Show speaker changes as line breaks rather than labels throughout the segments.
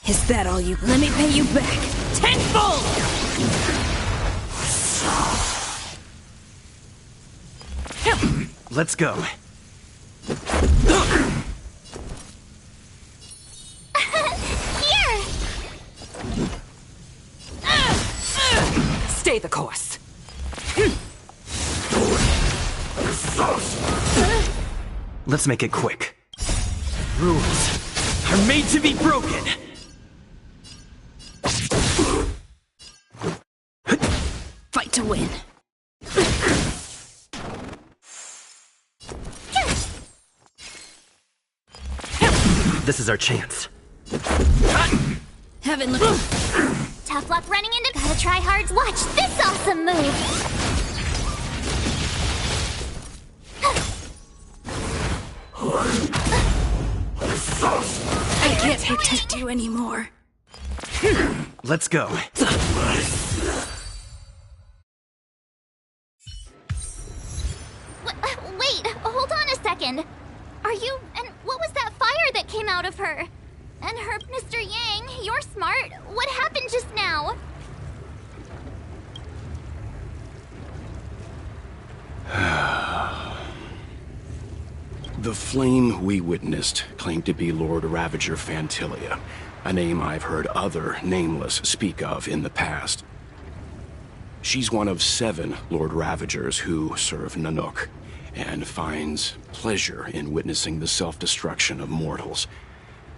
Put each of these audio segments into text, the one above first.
Is that all you... Let me pay you back. Tenfold!
Let's go.
Here!
Stay the course.
Let's make it quick. Rules are made to be broken.
Fight to win.
This is our chance.
Haven't looked...
Tough luck running into... Gotta try hard. Watch this awesome move!
I can't protect you anymore.
Let's go.
Wait, hold on a second. Are you... and what was that fire that came out of her? And her... Mr. Yang, you're smart. What happened just now?
The flame we witnessed claimed to be Lord Ravager Fantilia, a name I've heard other Nameless speak of in the past. She's one of 7 Lord Ravagers who serve Nanook, and finds pleasure in witnessing the self-destruction of mortals.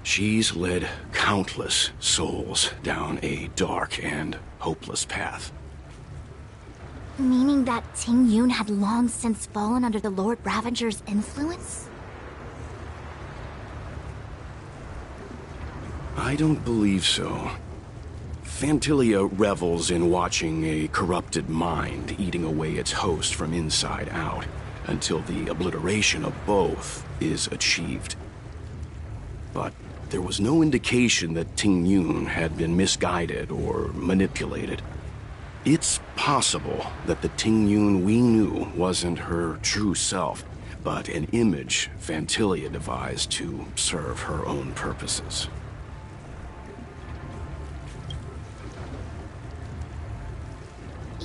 She's led countless souls down a dark and hopeless path.
Meaning that Ting Yun had long since fallen under the Lord Ravager's influence?
I don't believe so. Fantilia revels in watching a corrupted mind eating away its host from inside out, until the obliteration of both is achieved. But there was no indication that Ting Yun had been misguided or manipulated. It's possible that the Ting Yun we knew wasn't her true self, but an image Fantilia devised to serve her own purposes.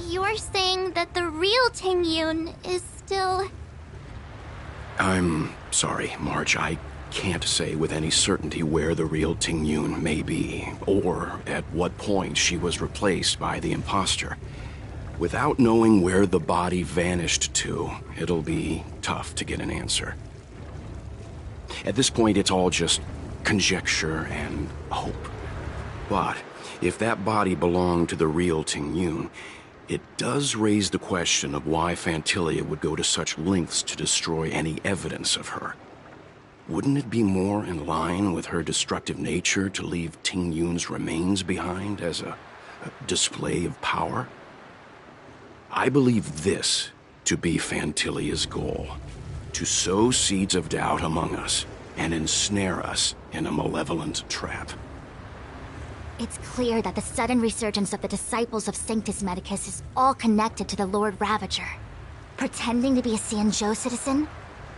You're saying that the real Ting Yun is still...
I'm sorry, March. I can't say with any certainty where the real Ting Yun may be, or at what point she was replaced by the imposter. Without knowing where the body vanished to, it'll be tough to get an answer. At this point, it's all just conjecture and hope. But if that body belonged to the real Ting Yun, it does raise the question of why Fantilia would go to such lengths to destroy any evidence of her. Wouldn't it be more in line with her destructive nature to leave Ting Yun's remains behind as a display of power? I believe this to be Fantilia's goal: to sow seeds of doubt among us and ensnare us in a malevolent trap.
It's clear that the sudden resurgence of the disciples of Sanctus Medicus is all connected to the Lord Ravager. Pretending to be a Xianzhou citizen?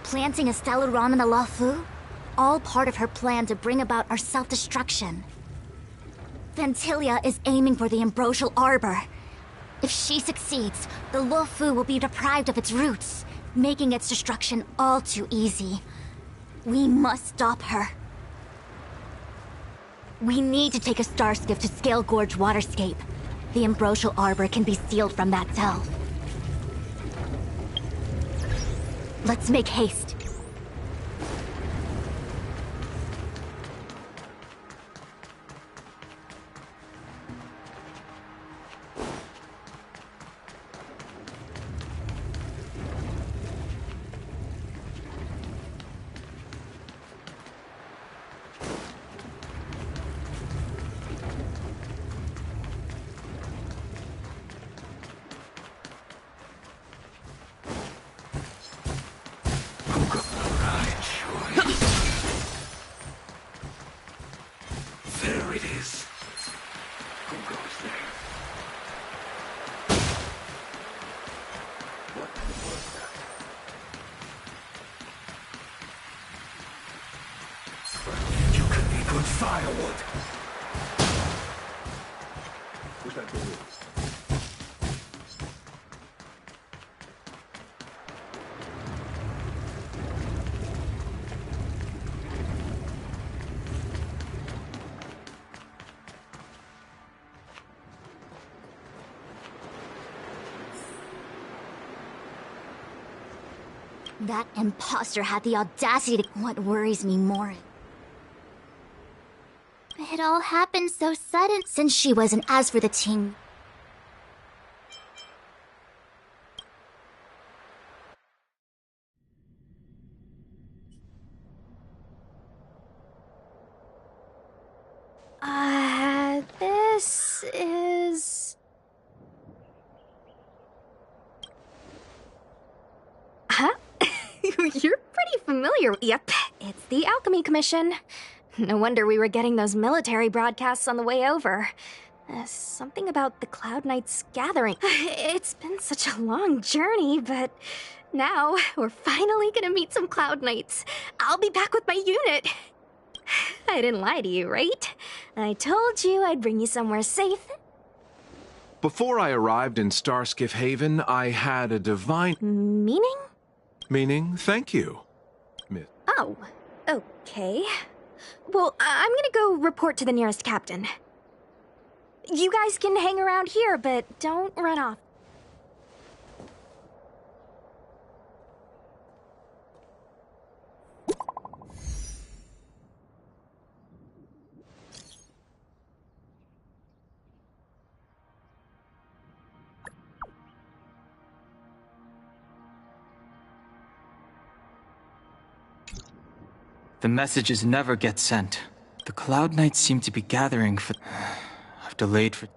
Planting a Stellaron in the Luofu? All part of her plan to bring about our self-destruction. Fantilia is aiming for the Ambrosial Arbor. If she succeeds, the Luofu will be deprived of its roots, making its destruction all too easy. We must stop her. We need to take a star skiff to Scale Gorge Waterscape. The Ambrosial Arbor can be sealed from that cell. Let's make haste.
There it is. Who goes there? What was that? You could be good firewood.
That imposter had the audacity to... What worries me more... It all happened so sudden since she wasn't. As for the Ting...
This is... Huh? You're pretty familiar. Yep, it's the Alchemy Commission. No wonder we were getting those military broadcasts on the way over. Something about the Cloud Knights gathering. It's been such a long journey, but now we're finally gonna meet some Cloud Knights. I'll be back with my unit. I didn't lie to you, right? I told you I'd bring you somewhere safe.
Before I arrived in Starskiff Haven, I had a divine...
Meaning?
Meaning, thank you, Miss.
Oh, okay. Well, I'm gonna go report to the nearest captain. You guys can hang around here, but don't run off.
The messages never get sent. The Cloud Knights seem to be gathering for... I've delayed for...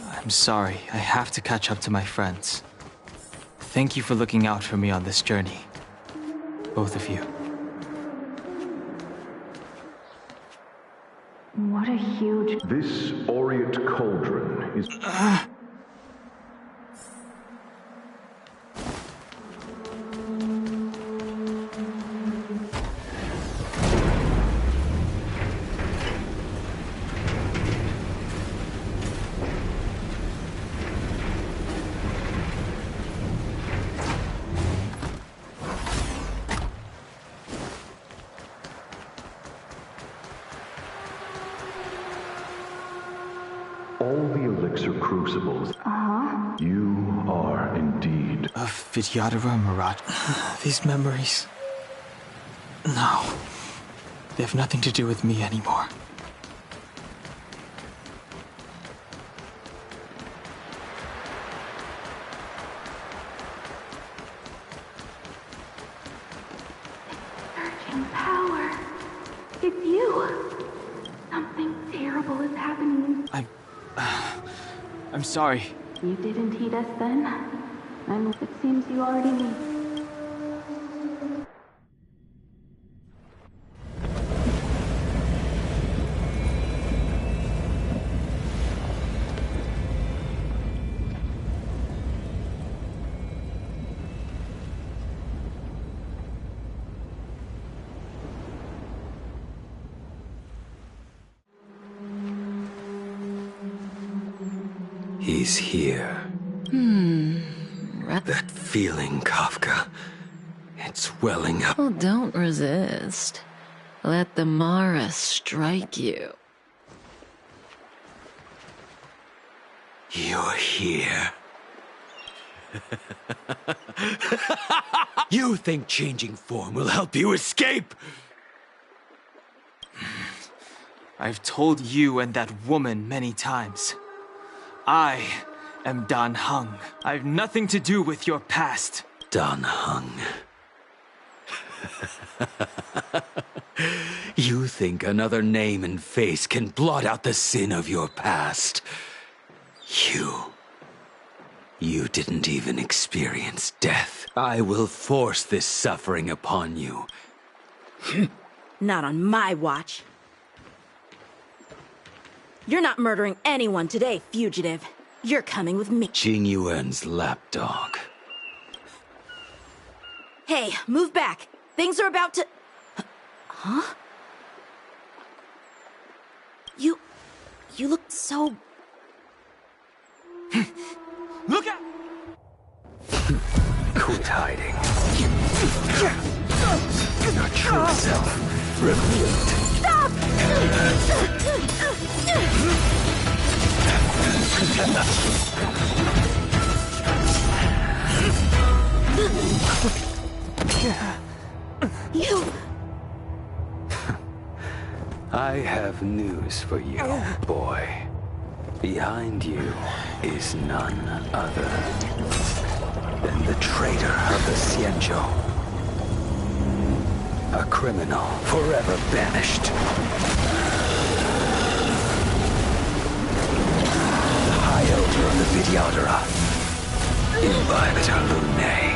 I'm sorry. I have to catch up to my friends. Thank you for looking out for me on this journey. Both of you.
What a huge...
This aureate cauldron is... all the elixir crucibles. You are indeed...
Of Vidyadhara Marat. These memories... No. They have nothing to do with me anymore.
surging power. It's you. Something terrible is happening.
I'm sorry.
You didn't heed us then, and it seems you already knew.
He's here. That feeling, Kafka. It's welling up.
Oh, don't resist. Let the Mara strike you.
You're here. You think changing form will help you escape?
I've told you and that woman many times. I am Dan Heng. I've nothing to do with your past.
Dan Heng. You think another name and face can blot out the sin of your past? You didn't even experience death. I will force this suffering upon you.
Not on my watch. You're not murdering anyone today, fugitive. You're coming with me.
Jing Yuan's lapdog.
Hey, move back. Things are about to... Huh? You look so...
Look out!
Quit hiding. Your true self revealed.
Stop! You...
I have news for you, boy. Behind you is none other than the traitor of the Xianzhou. A criminal forever banished. High Elder of the Vidyadhara. Imbibitor Lunae.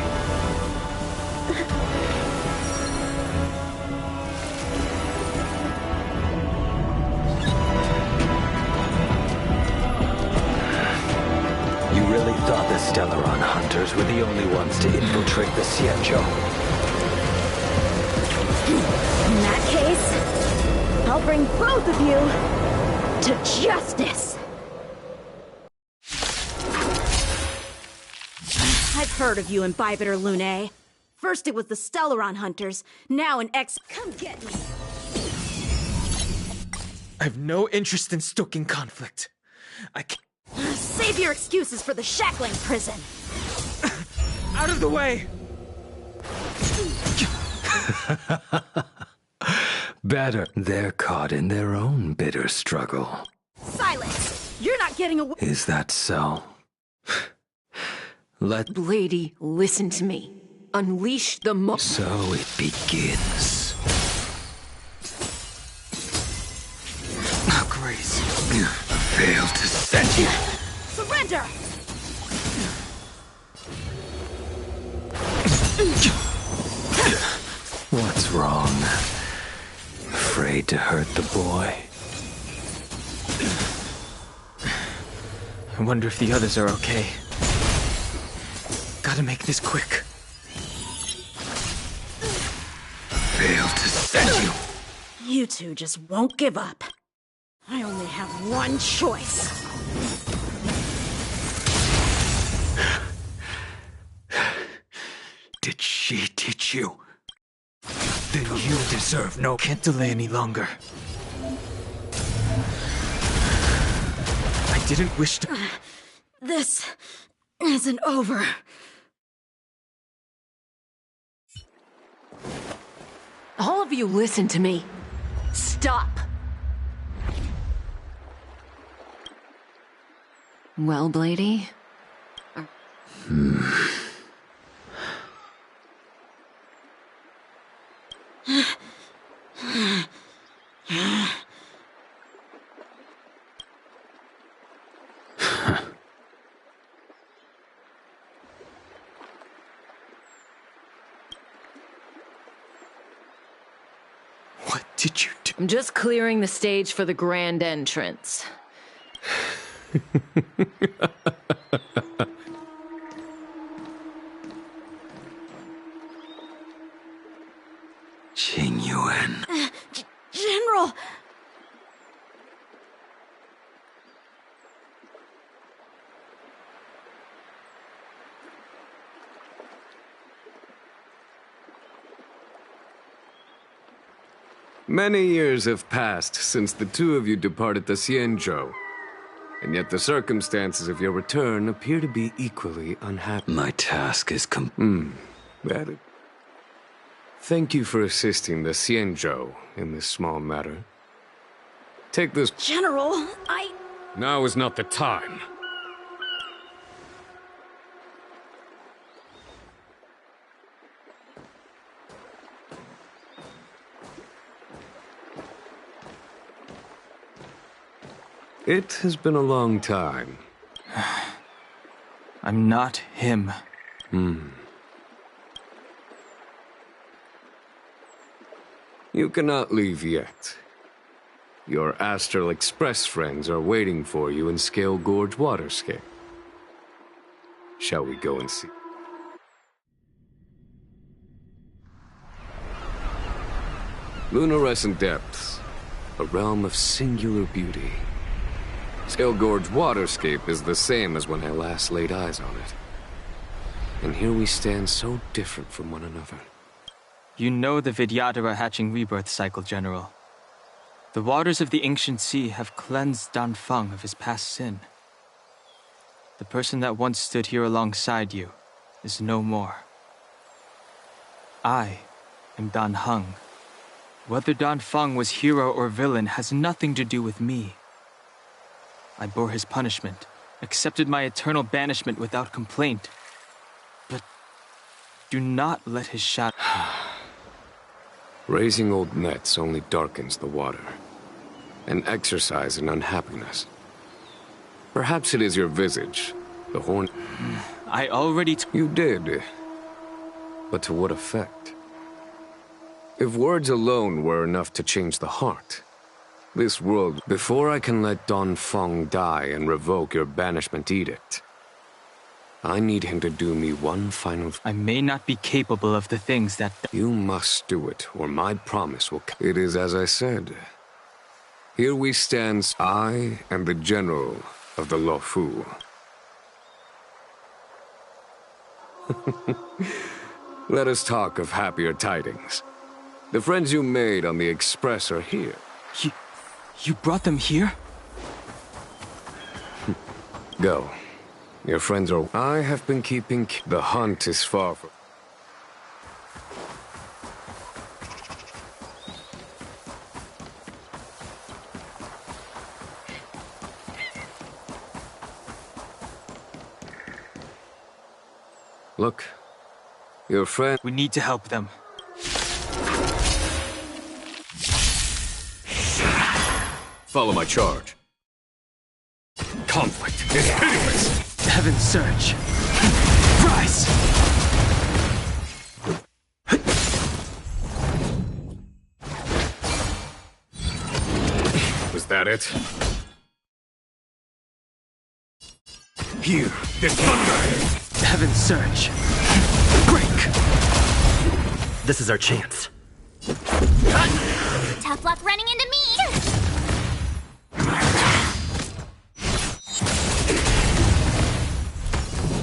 You really thought the Stellaron hunters were the only ones to infiltrate the Xianzhou?
In that case, I'll bring both of you to justice! I've heard of you, Imbibitor Lunae. First it was the Stellaron hunters, now an ex... Come get me!
I have no interest in stoking conflict. I can't...
Save your excuses for the shackling prison!
Out of the way!
Better. They're caught in their own bitter struggle.
Silence! You're not getting away-
Is that so?
Lady, listen to me. Unleash the
So it begins.
Oh, Grace.
Failed to set you.
Surrender!
What's wrong? Afraid to hurt the boy?
I wonder if the others are okay. Gotta make this quick.
Failed to set you.
You two just won't give up. I only have one choice.
Did she teach you? Then you deserve no...
Can't delay any longer. I didn't wish to...
This isn't over.
All of you listen to me. Stop! Well, Blady?
What did you do?
I'm just clearing the stage for the grand entrance.
Qing Yuan.
General!
Many years have passed since the two of you departed the Xianzhou, and yet the circumstances of your return appear to be equally unhappy.
My task is
That it. Thank you for assisting the Xianzhou in this small matter. Take this...
General,
Now is not the time. It has been a long time.
I'm not him.
You cannot leave yet. Your Astral Express friends are waiting for you in Scale Gorge Waterscape. Shall we go and see? Luminescent depths. A realm of singular beauty. Scale Gorge waterscape is the same as when I last laid eyes on it. And here we stand so different from one another.
You know the Vidyadhara hatching rebirth cycle, General. The waters of the ancient sea have cleansed Dan Feng of his past sin. The person that once stood here alongside you is no more. I am Dan Heng. Whether Dan Feng was hero or villain has nothing to do with me. I bore his punishment, accepted my eternal banishment without complaint. But do not let his shadow...
Raising old nets only darkens the water. An exercise in unhappiness. Perhaps it is your visage, the horn...
I already...
You did. But to what effect? If words alone were enough to change the heart, this world... Before I can let Dan Feng die and revoke your banishment edict, I need him to do me one final...
I may not be capable of the things that...
You must do it, or my promise will... It is as I said. Here we stand, I am the general of the Luofu. Let us talk of happier tidings. The friends you made on the Express are here.
You brought them here?
Go. Your friends are... I have been keeping... The hunt is far from... Look. Your friend...
We need to help them.
Follow my charge. Conflict is hideous!
Heaven's Surge. Rise!
Was that it? Here, the thunder!
Heaven's Surge. Break!
This is our chance.
Tough luck running into me!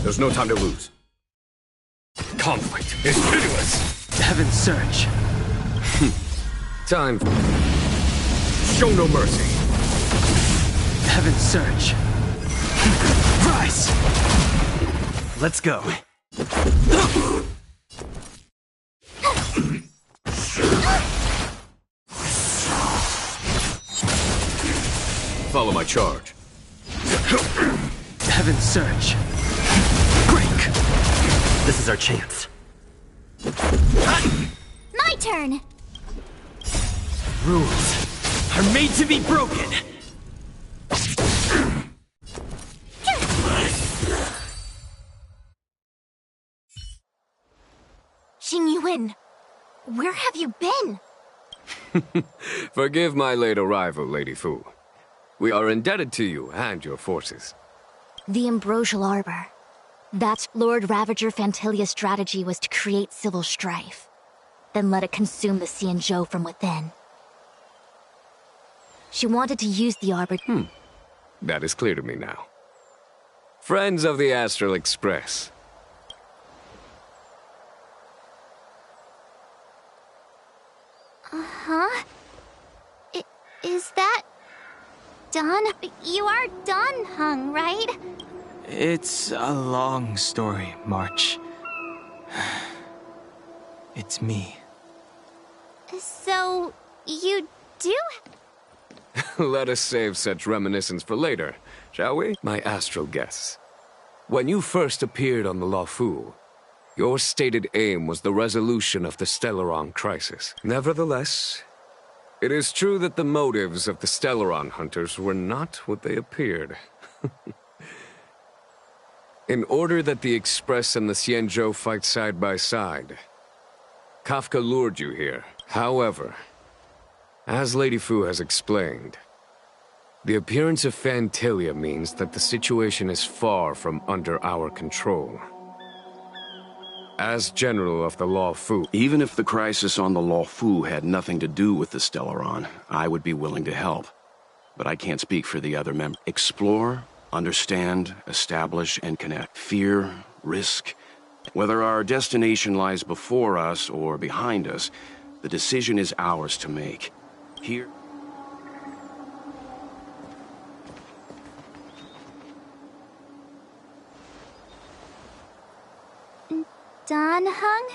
There's no time to lose. Conflict is hideous!
Heaven's Surge.
Time. Show no mercy.
Heaven's Surge. Rise!
Let's go.
Follow my charge.
Heaven's Surge. Break!
This is our chance.
My turn!
Rules are made to be broken!
Xing Yuan, where have you been?
Forgive my late arrival, Lady Fu. We are indebted to you and your forces.
The Ambrosial Arbor. That's Lord Ravager Fantilia's strategy was to create civil strife. Then let it consume the Xianzhou from within. She wanted to use the Arbor...
That is clear to me now. Friends of the Astral Express.
Huh? Is that... Dan? You are Dan Heng, right?
It's a long story, March. It's me.
So, you do...
Let us save such reminiscence for later, shall we? My astral guests. When you first appeared on the Luofu, your stated aim was the resolution of the Stellaron crisis. Nevertheless, it is true that the motives of the Stellaron hunters were not what they appeared. In order that the Express and the Xianzhou fight side by side, Kafka lured you here. However, as Lady Fu has explained, the appearance of Fantilia means that the situation is far from under our control. As General of the Law Fu.
Even if the crisis on the Law Fu had nothing to do with the Stellaron, I would be willing to help. But I can't speak for the other members. Explore, understand, establish, and connect. Fear, risk. Whether our destination lies before us or behind us, the decision is ours to make. Here...
Don Hung?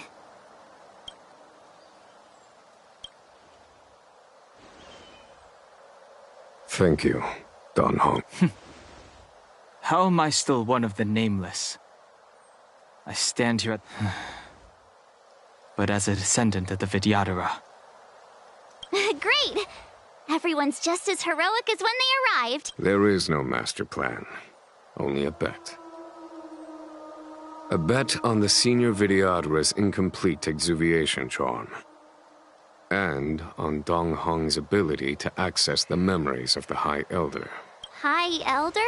Thank you, Don Hung.
How am I still one of the nameless? I stand here at... but as a descendant of the Vidyadhara.
Great! Everyone's just as heroic as when they arrived.
There is no master plan, only a bet. A bet on the senior Vidyadhara's incomplete exuviation charm. And on Dong Hong's ability to access the memories of the High Elder.
High Elder?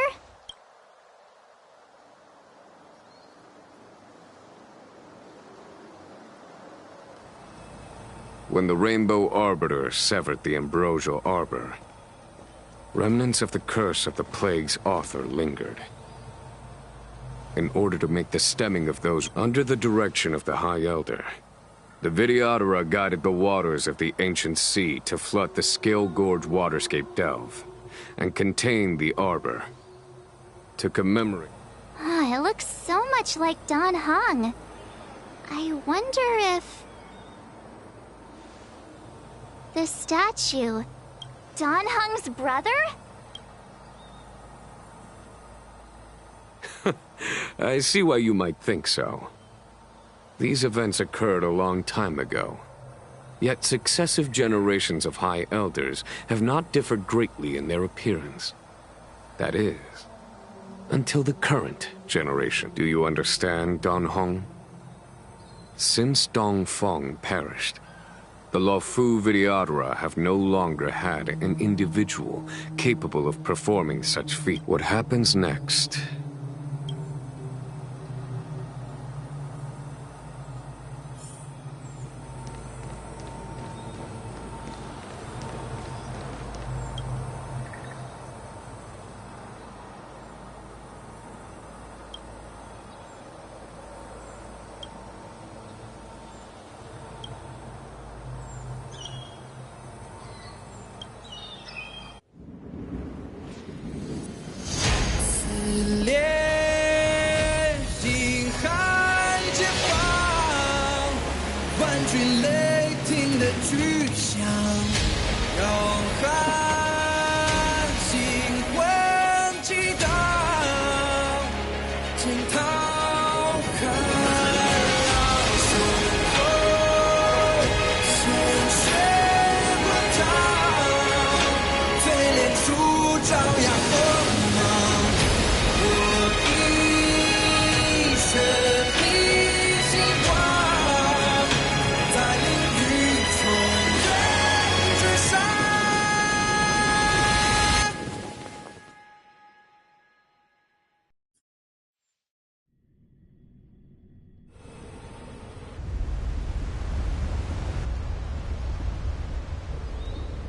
When the Rainbow Arbiter severed the Ambrosial Arbor, remnants of the curse of the plague's author lingered. In order to make the stemming of those under the direction of the High Elder, the Vidyadhara guided the waters of the ancient sea to flood the Scale Gorge waterscape delve and contain the arbor. To commemorate...
It looks so much like Don Hung. I wonder if... the statue... Don Hung's brother?
I see why you might think so. These events occurred a long time ago. Yet successive generations of High Elders have not differed greatly in their appearance. That is, until the current generation. Do you understand, Don Hong? Since Dong Feng perished, the Luofu Vidyadhara have no longer had an individual capable of performing such feats. What happens next?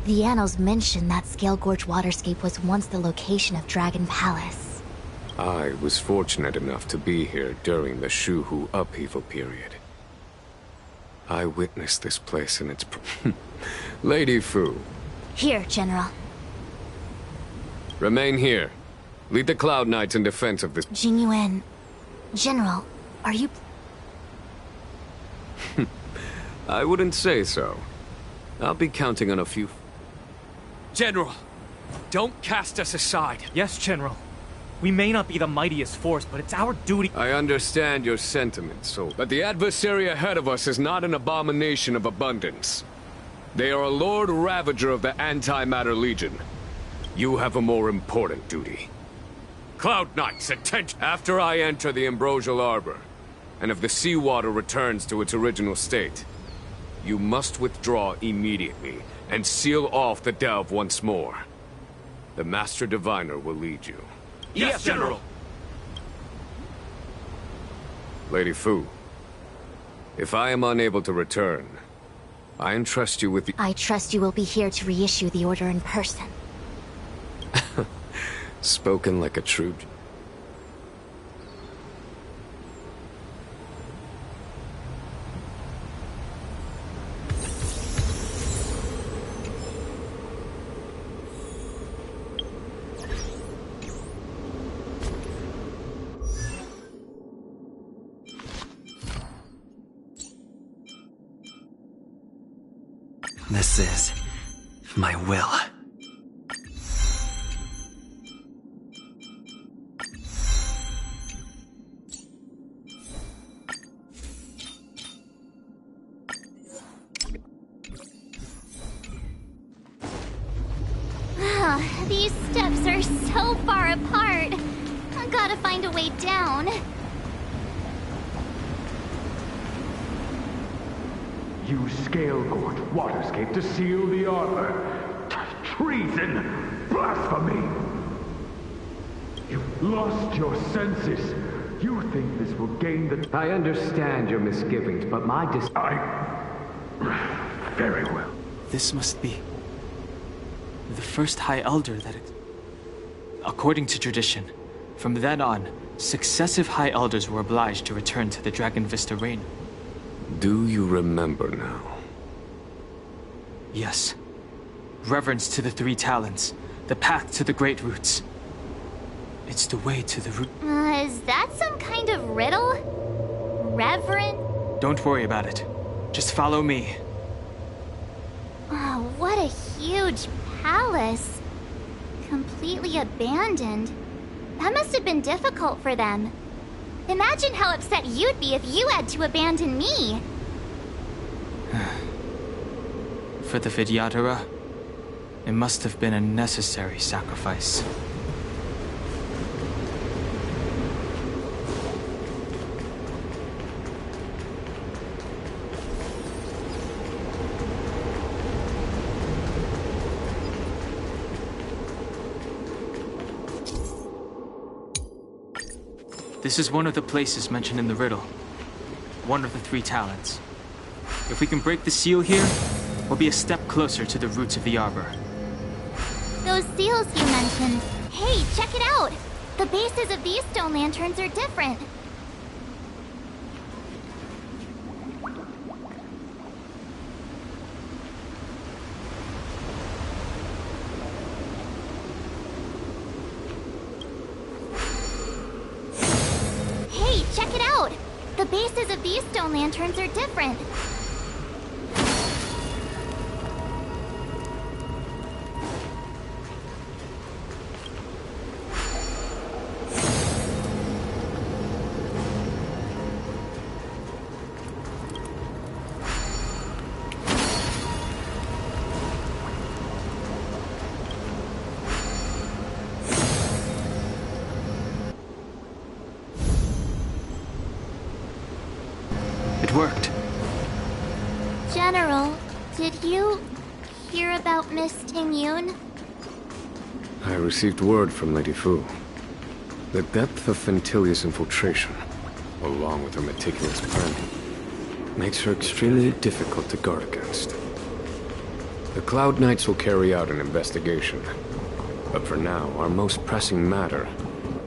The annals mention that Scale Gorge waterscape was once the location of Dragon Palace.
I was fortunate enough to be here during the Shuhu upheaval period. I witnessed this place in its... Lady Fu.
Here, General.
Remain here. Lead the Cloud Knights in defense of this...
Jingyuan. General, are you...
I wouldn't say so. I'll be counting on a few...
General, don't cast us aside. Yes, General. We may not be the mightiest force, but it's our duty.
I understand your sentiments, so... But the adversary ahead of us is not an abomination of abundance. They are a Lord Ravager of the Antimatter Legion. You have a more important duty. Cloud Knights, attention! After I enter the Ambrosial Arbor, and if the seawater returns to its original state, you must withdraw immediately and seal off the delve once more. The Master Diviner will lead you.
Yes, General!
Lady Fu, If I am unable to return, I entrust you with the...
I trust you will be here to reissue the order in person.
Spoken like a true...
This is my will.
These steps are so far apart. I gotta find a way down.
Use Scale-Gort Waterscape to seal the armor. Treason! Blasphemy! You've lost your senses. You think this will gain the...
I understand your misgivings, but my
Very well.
This must be... the first High Elder that... According to tradition, from then on, successive High Elders were obliged to return to the Dragon Vista Reign.
Do you remember now?
Yes. Reverence to the Three Talents, the path to the Great Roots. It's the way to the root...
Is that some kind of riddle? Reverend?
Don't worry about it. Just follow me.
Oh, what a huge palace. Completely abandoned. That must have been difficult for them. Imagine how upset you'd be if you had to abandon me.
For the Vidyadhara, it must have been a necessary sacrifice. This is one of the places mentioned in the riddle. One of the Three Talents. If we can break the seal here, we'll be a step closer to the roots of the arbor.
Those seals you mentioned. Hey, check it out! The bases of these stone lanterns are different. Hey, check it out! The bases of these stone lanterns are different.
It worked.
General, did you hear about Miss Ting-Yun?
I received word from Lady Fu. The depth of Fentilia's infiltration, along with her meticulous planning, makes her extremely difficult to guard against. The Cloud Knights will carry out an investigation. But for now, our most pressing matter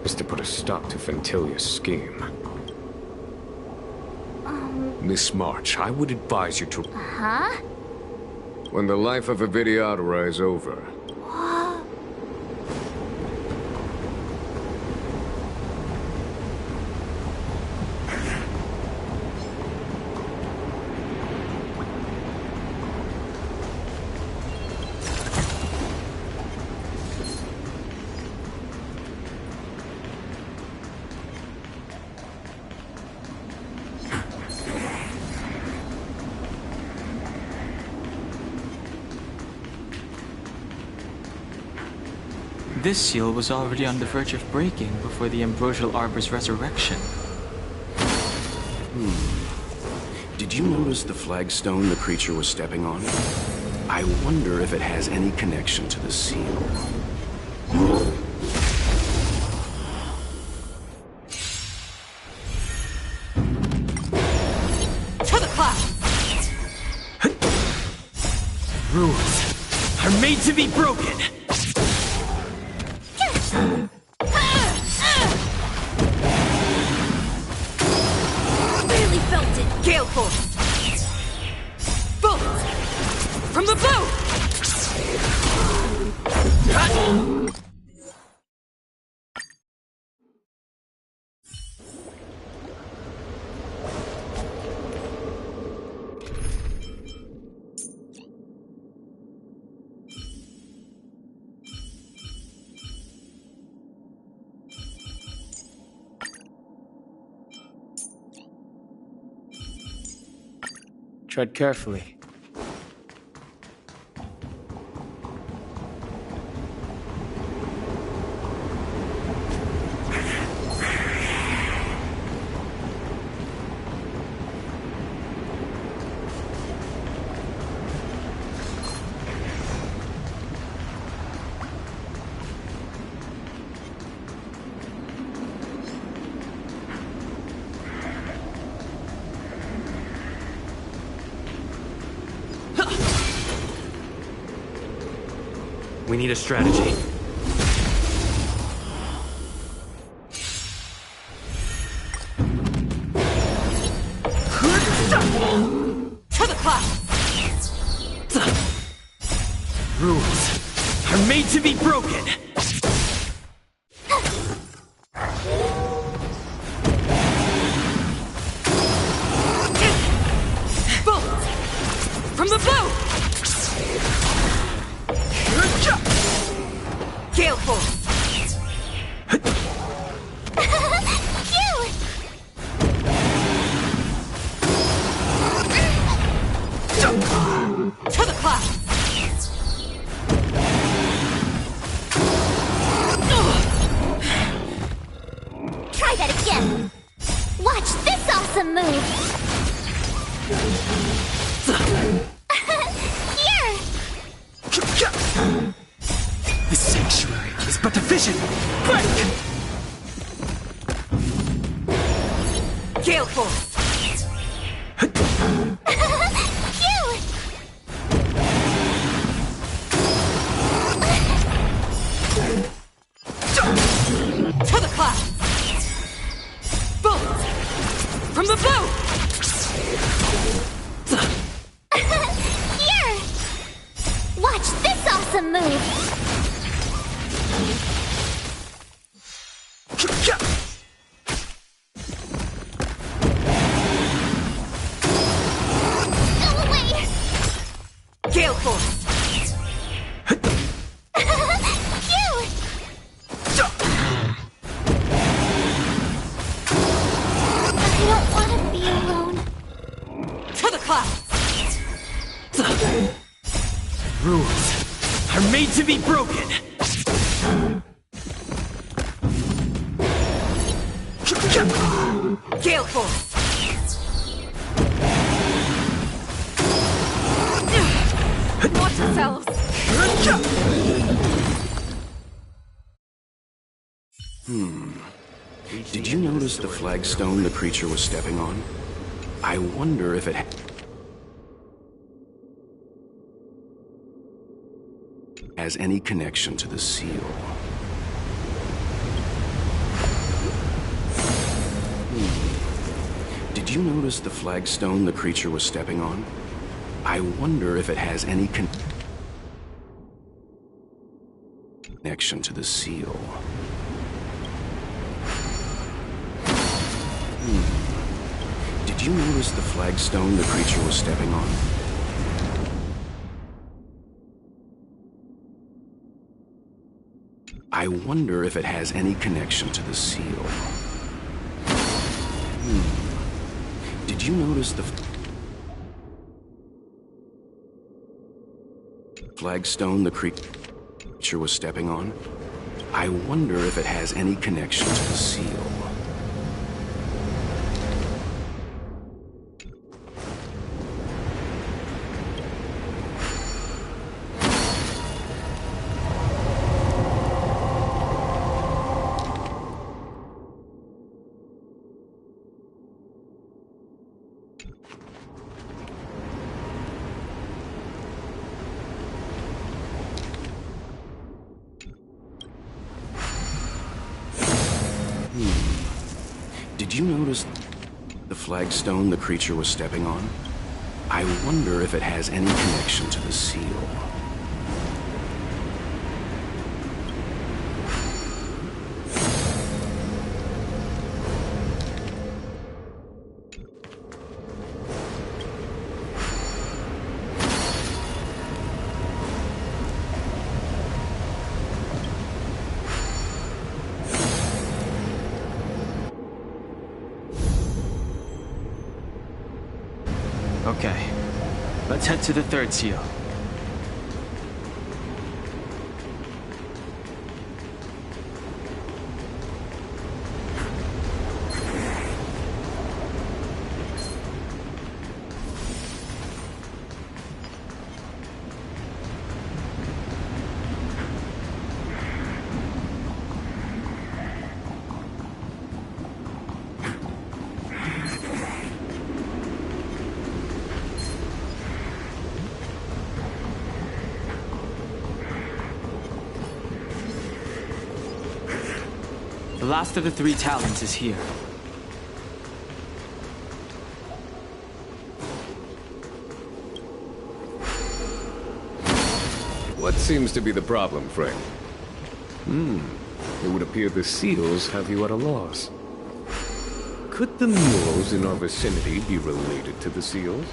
is to put a stop to Fentilia's scheme. Miss March, I would advise you to...
Huh?
When the life of a Vidyadhara is over...
This seal was already on the verge of breaking before the Ambrosial Arbor's resurrection.
Did you notice the flagstone the creature was stepping on? I wonder if it has any connection to the seal.
To the
are made to be broken!
Really felt it! Gale Force! Bolt! From the bow!
Tread carefully. We need a strategy.
To the clock!
Rules are made to be broken!
Bolt! From the bow! Gale Force! To the clock!
Try that again! Watch this awesome move! Here!
The sanctuary is but a vision! Break!
Gale Force! To the clock! Bolt! From the bow!
Here! Watch this awesome move! Go away!
Gale Force!
I don't want to be alone.
To the clock!
Rules are made to be broken!
Gale Force! Watch yourselves!
Did you notice the flagstone the creature was stepping on? I wonder if it has any connection to the seal. Did you notice the flagstone the creature was stepping on? I wonder if it has any connection to the seal. Did you notice the flagstone the creature was stepping on? I wonder if it has any connection to the seal. Did you notice the flagstone the creature was stepping on? I wonder if it has any connection to the seal. Did you notice the flagstone the creature was stepping on? I wonder if it has any connection to the seal.
Okay, let's head to the third seal. The last of the 3 talons is here.
What seems to be the problem, Frank? It would appear the seals have you at a loss. Could the murals in our vicinity be related to the seals?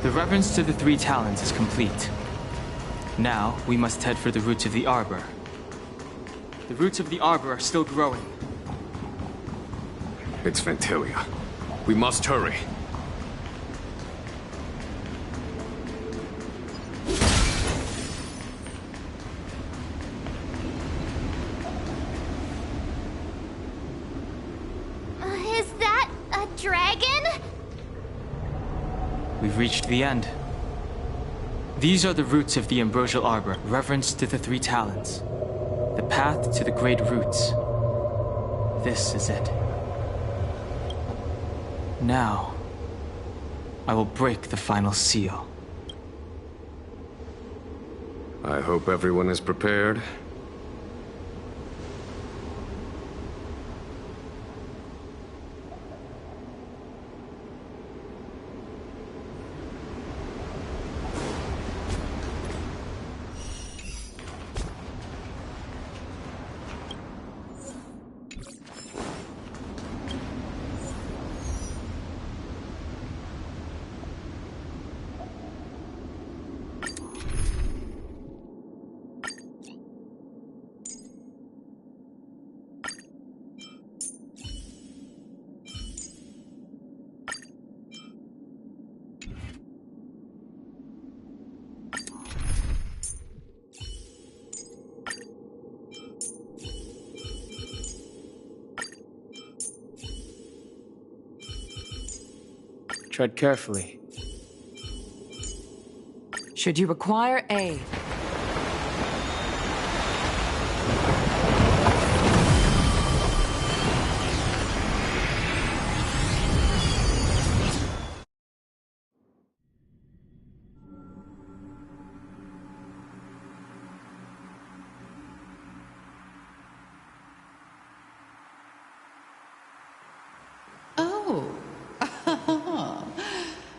The reverence to the 3 talons is complete. Now, we must head for the roots of the arbor. The roots of the arbor are still growing.
It's Ventilia. We must hurry.
Is that a dragon?
We've reached the end. These are the roots of the ambrosial arbor, reverence to the 3 talons. The path to the great roots. This is it. Now, I will break the final seal.
I hope everyone is prepared.
Tread carefully.
Should you require aid,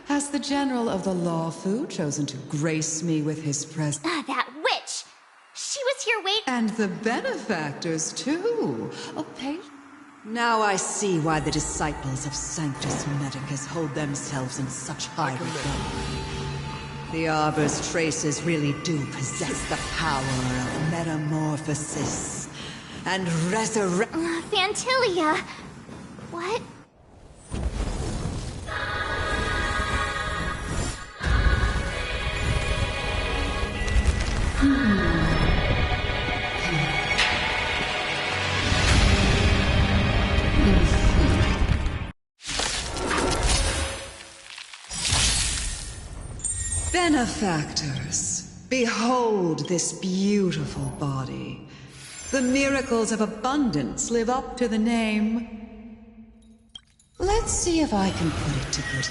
has the General of the Lawfu chosen to grace me with his presence?
That witch! She was here waiting.
And the benefactors, too. Now I see why the disciples of Sanctus Medicus hold themselves in such high regard. The Arbor's traces really do possess the power of metamorphosis. and resurrect.
Fantilia! What?
Benefactors, behold this beautiful body. The miracles of abundance live up to the name. Let's see if I can put it to good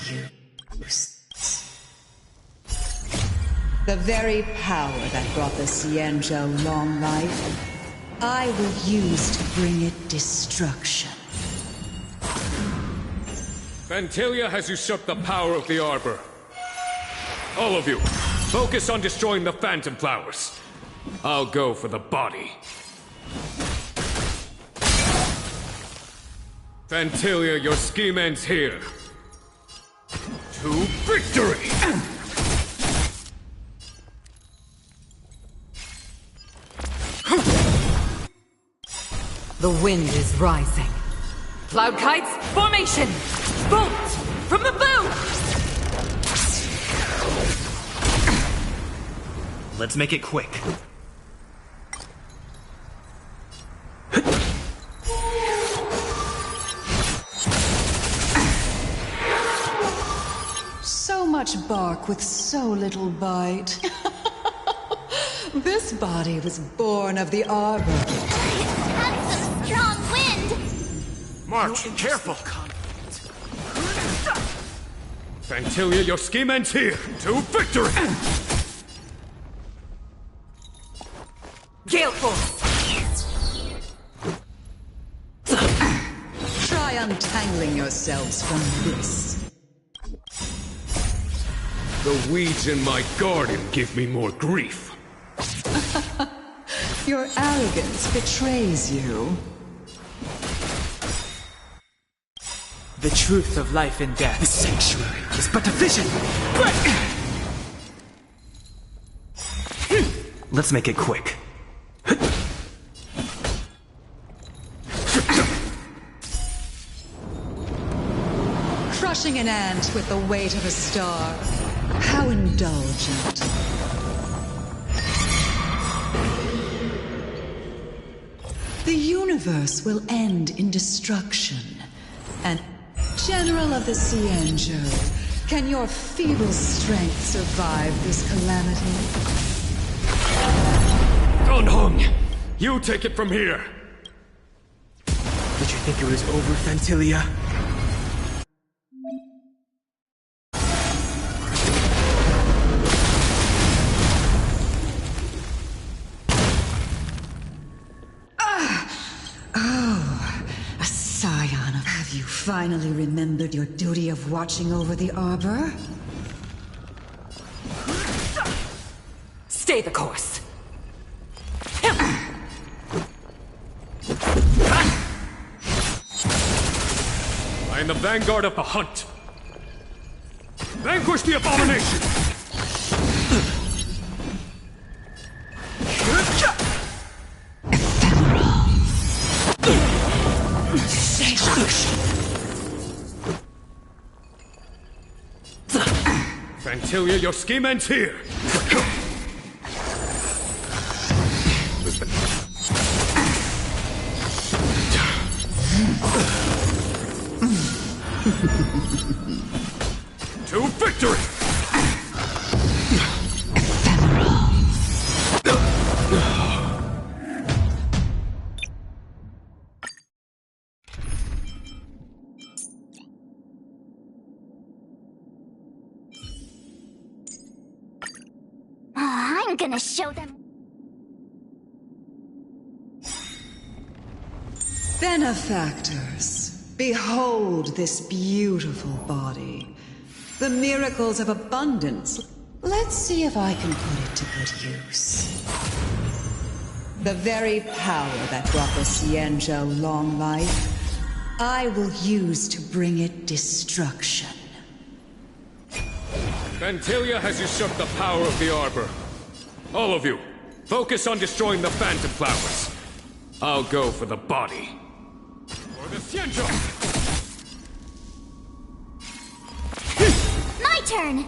use. The very power that brought the Xianzhou long life, I will use to bring it destruction.
Fantilia has usurped the power of the Arbor. All of you, focus on destroying the Phantom Flowers. I'll go for the body. Fantilia, your scheme ends here. To victory!
The wind is rising. Cloud kites, formation! Bolt from the bow!
Let's make it quick.
So much bark with so little bite. This body was born of the Arbor.
Having some strong wind!
March, careful! Fantilia, your scheme ends here! To victory!
Gale Force!
Try untangling yourselves from this.
The weeds in my garden give me more grief.
Your arrogance betrays you.
The truth of life and death. The sanctuary is but a vision. Let's make it quick.
Crushing an ant with the weight of a star. How indulgent. The universe will end in destruction. And General of the Xianzhou, can your feeble strength survive this calamity?
Donhong, you take it from here.
Did you think it was over, Fantilia?
Have you finally remembered your duty of watching over the Arbor?
Stay the course.
I am the vanguard of the hunt. Vanquish the abomination! Fantilia, your scheme ends here! To victory!
I'm gonna show them.
Benefactors, behold this beautiful body. The miracles of abundance. Let's see if I can put it to good use. The very power that brought the Xianzhou long life, I will use to bring it destruction.
Fantilia has usurped the power of the Arbor. All of you, focus on destroying the Phantom Flowers. I'll go for the body. For the Xianzhou!
My turn!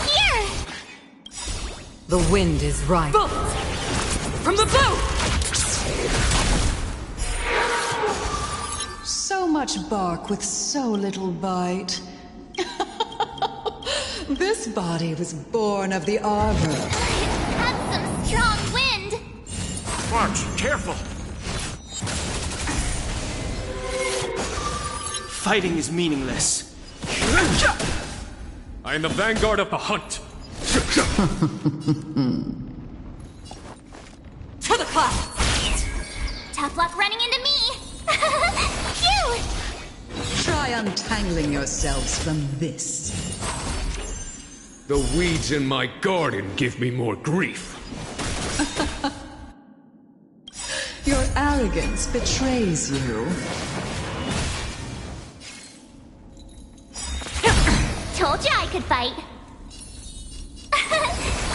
Here!
The wind is rising. Bolt! From the bow!
So much bark with so little bite. This body was born of the arbor.
Had some strong wind!
March, careful!
Fighting is meaningless.
I am the vanguard of the hunt.
To the clouds!
Tough luck running into me! Phew!
Try untangling yourselves from this.
The weeds in my garden give me more grief.
Your arrogance betrays you.
Told you I could fight.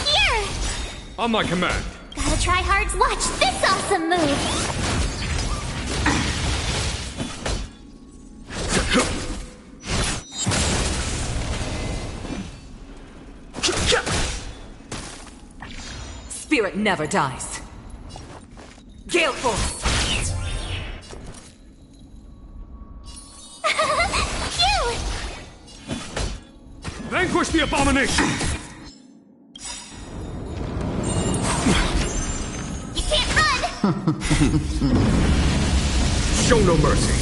Here!
On my command.
Gotta try hard. Watch this awesome move!
Spirit never dies. Gale Force!
Phew!
Vanquish the abomination!
You can't run!
Show no mercy.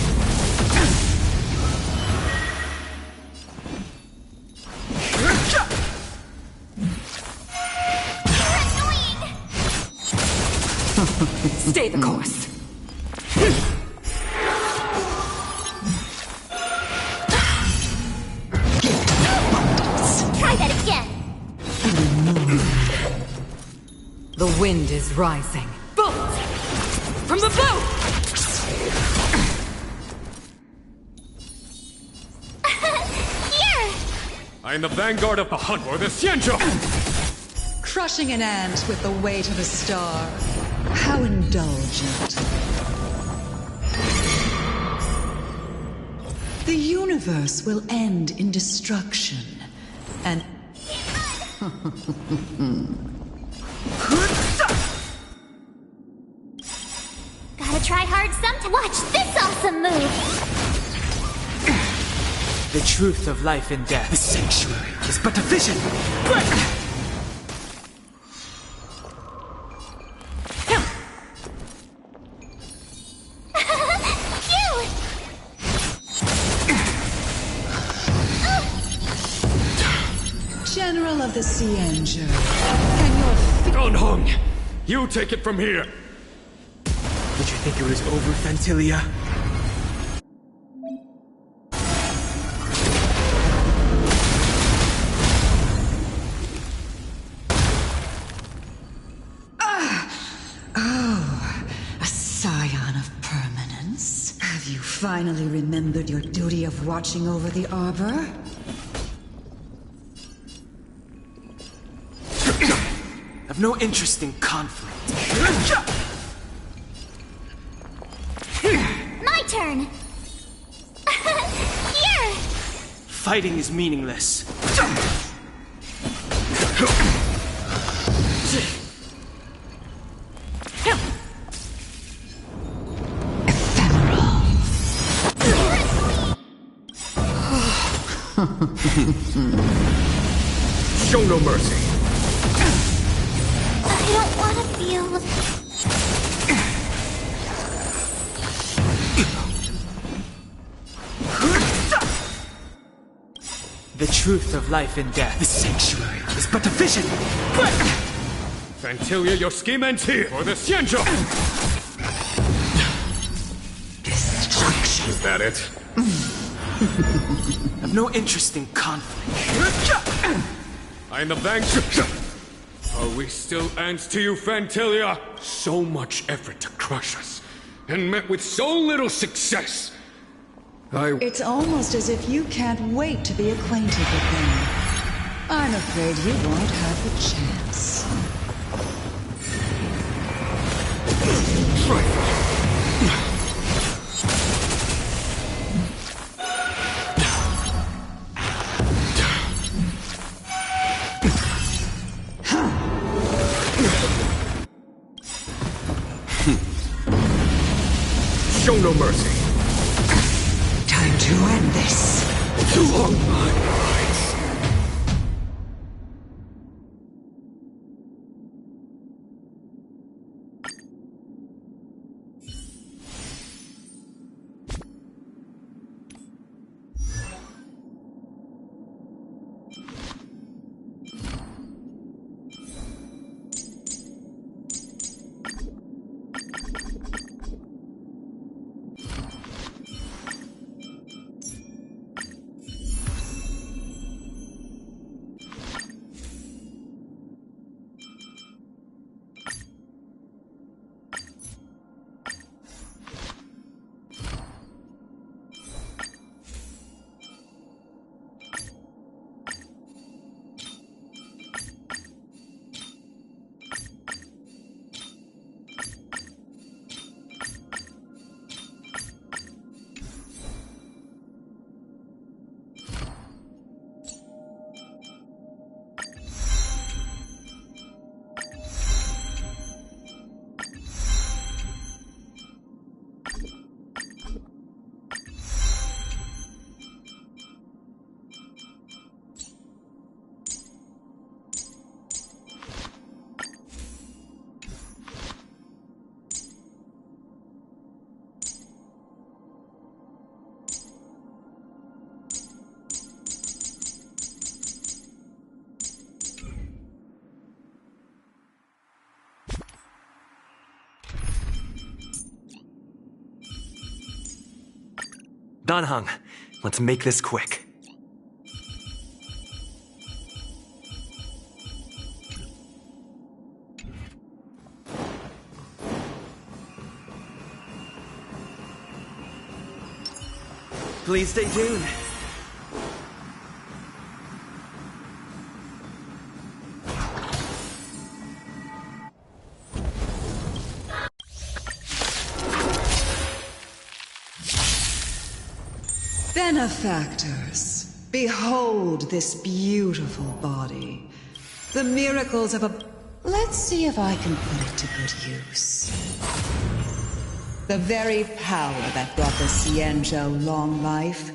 Stay the course.
Try that again!
The wind is rising. Bolt! From the bow!
Here!
I am the vanguard of the hunt for the Xianzhou!
Crushing an ant with the weight of a star. How indulgent. The universe will end in destruction, and...
Gotta try hard sometime. Watch this awesome move!
The truth of life and death. The sanctuary is but a vision.
General of the Xianzhou, can your feet...
Gonhong, you take it from here.
Did you think it was over, Fantilia?
A scion of permanence. Have you finally remembered your duty of watching over the arbor?
I've no interest in conflict.
My turn! Here!
Fighting is meaningless.
Show no mercy.
I don't want to feel...
The truth of life and death. The sanctuary is but a vision.
Fantilia, your scheme ends here for the Xianzhou!
Destruction.
Is that it?
I've no interest in conflict.
I am the vanguard. Are we still ants to you, Fantilia? So much effort to crush us, and met with so little success.
It's almost as if you can't wait to be acquainted with them. I'm afraid you won't have the chance.
Show no mercy.
Time to end this.
Too long, my eyes.
Dan Heng, let's make this quick. Please stay tuned.
Benefactors, behold this beautiful body. The miracles of a... Let's see if I can put it to good use. The very power that brought the Xianzhou long life,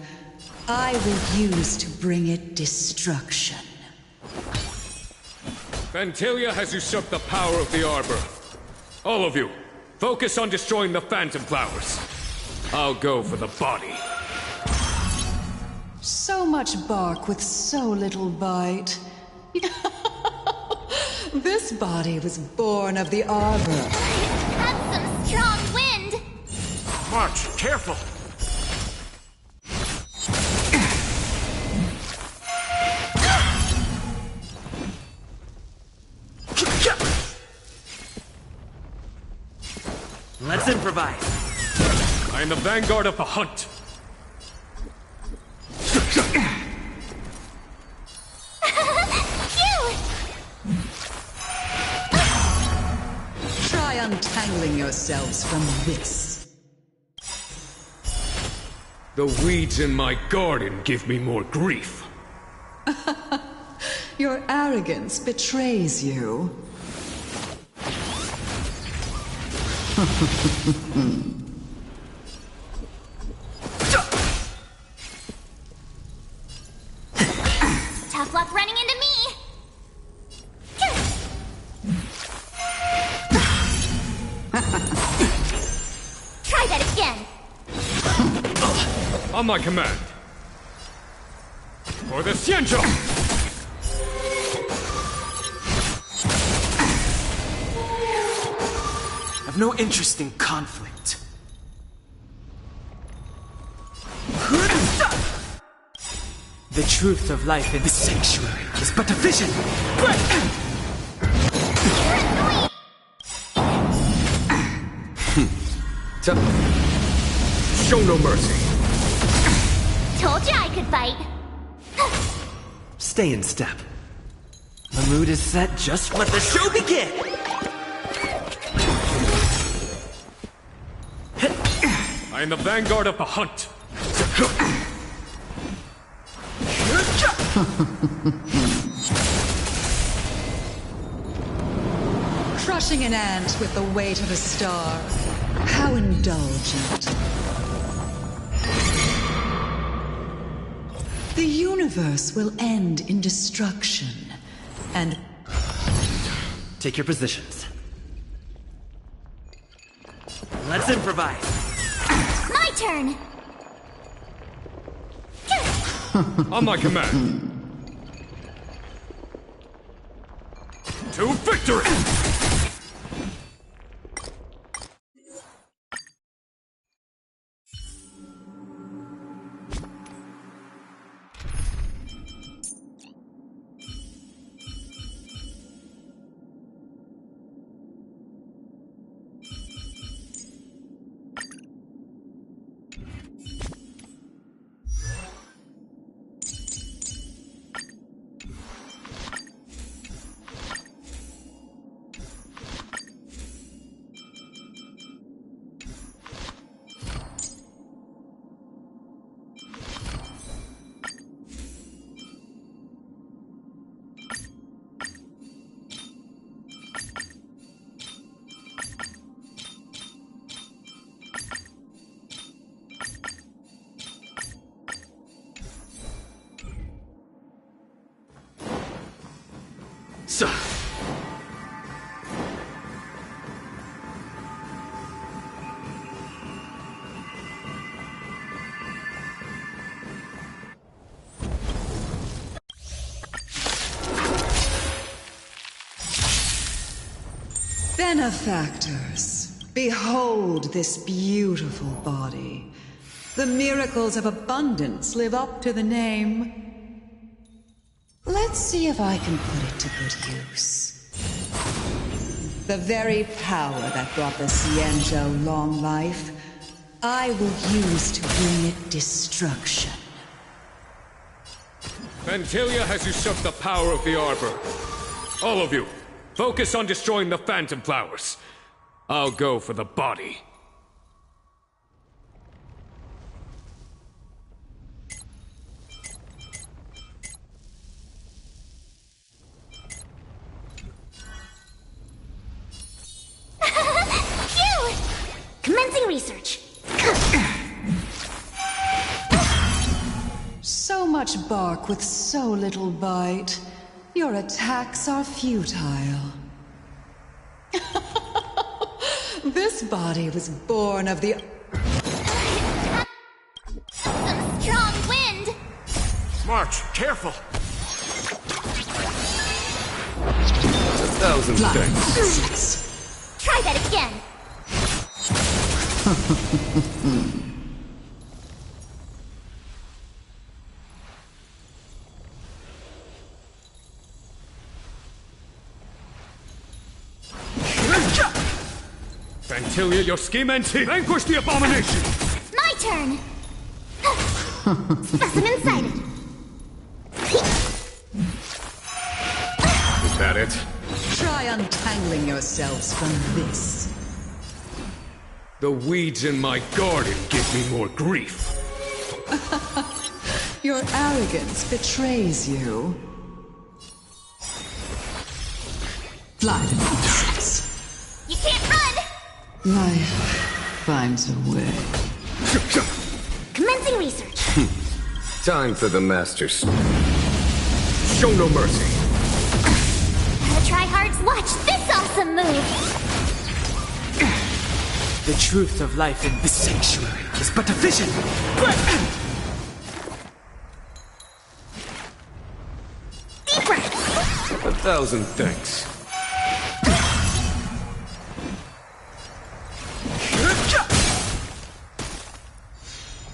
I will use to bring it destruction.
Vantilia has usurped the power of the Arbor. All of you, focus on destroying the Phantom Flowers. I'll go for the body.
So much bark with so little bite. This body was born of the Arbor.
That's some strong wind!
March, careful!
Let's improvise.
I am the vanguard of the hunt.
Try untangling yourselves from this.
The weeds in my garden give me more grief.
Your arrogance betrays you.
Tough luck running into me! Try that again!
On my command. For the Xianzhou!
I've no interest in conflict. The truth of life in the sanctuary is but a vision.
Show no mercy.
Told you I could fight.
Stay in step. The mood is set. Just let the show begin.
I am the vanguard of the hunt.
Crushing an ant with the weight of a star. How indulgent. The universe will end in destruction, and...
Take your positions. Let's improvise.
My turn!
On my command. To victory!
So.
Benefactors, behold this beautiful body. The miracles of abundance live up to the name. Let's see if I can put it to good use. The very power that brought the Xianzhou long life, I will use to bring it destruction.
Vantilia has usurped the power of the Arbor. All of you, focus on destroying the Phantom Flowers. I'll go for the body.
Phew! Commencing research.
So much bark with so little bite. Your attacks are futile. This body was born of the...
Some strong wind!
March, careful!
1,000 thanks.
Try that again!
Vantilia, your scheme ends here! Vanquish the abomination!
My turn! Specimen sighted!
Is that it?
Try untangling yourselves from this.
The weeds in my garden give me more grief.
Your arrogance betrays you. Fly to pieces.
You can't run!
Life finds a way.
Commencing research.
Time for the Masters. Show no mercy.
Gotta try hard to watch this awesome move!
The truth of life in this sanctuary is but a vision.
Deep breath!
1,000 thanks.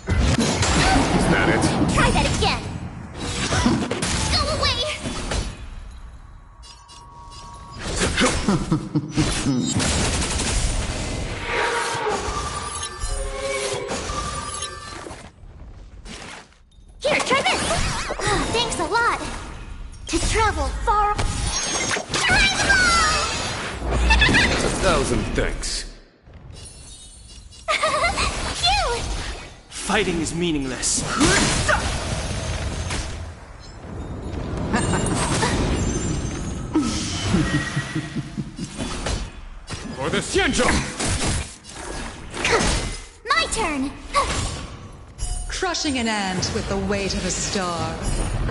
Is that it?
Try that again! Go away! Here, try this! Thanks a lot! To travel far...
1,000 thanks.
Phew!
Fighting is meaningless.
For the Xianzhou!
My turn!
Crushing an ant with the weight of a star.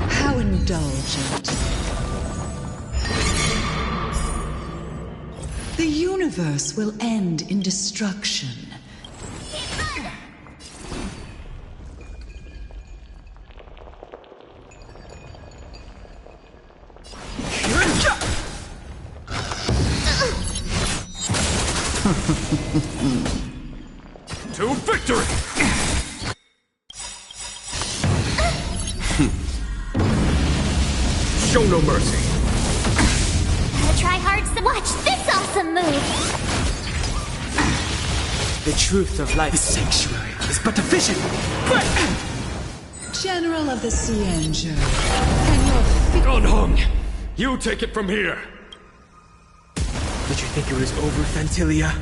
How indulgent. The universe will end in destruction.
To victory! Show no mercy.
Gotta try hard to watch this awesome move!
The truth of life. The sanctuary is but a vision.
General of the Xianzhou, can your feet...
Donhong, you take it from here.
Did you think it was over, Fantilia?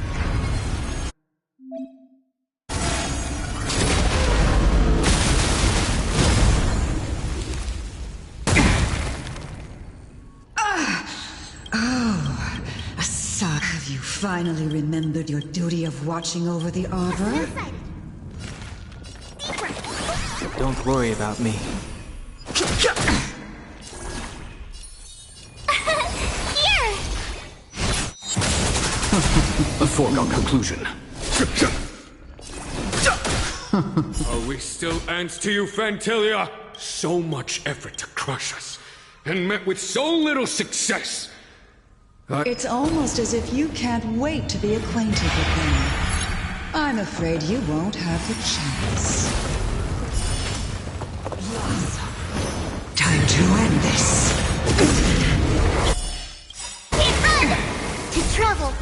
Have you finally remembered your duty of watching over the Arbor?
Don't worry about me.
Here!
A foregone conclusion.
Are we still ants to you, Fantilia? So much effort to crush us, and met with so little success.
It's almost as if you can't wait to be acquainted with them. I'm afraid you won't have the chance. Time to end this.
Can't run! To travel!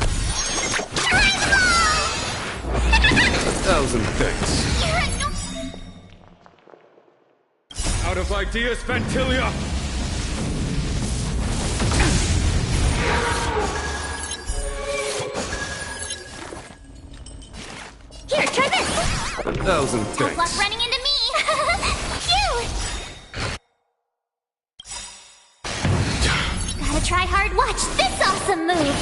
Thousand thanks. Out of ideas, Fantilia!
Here, try this!
Thousand
Tough luck
thanks.
running into me! Phew! Gotta try hard, watch this awesome move!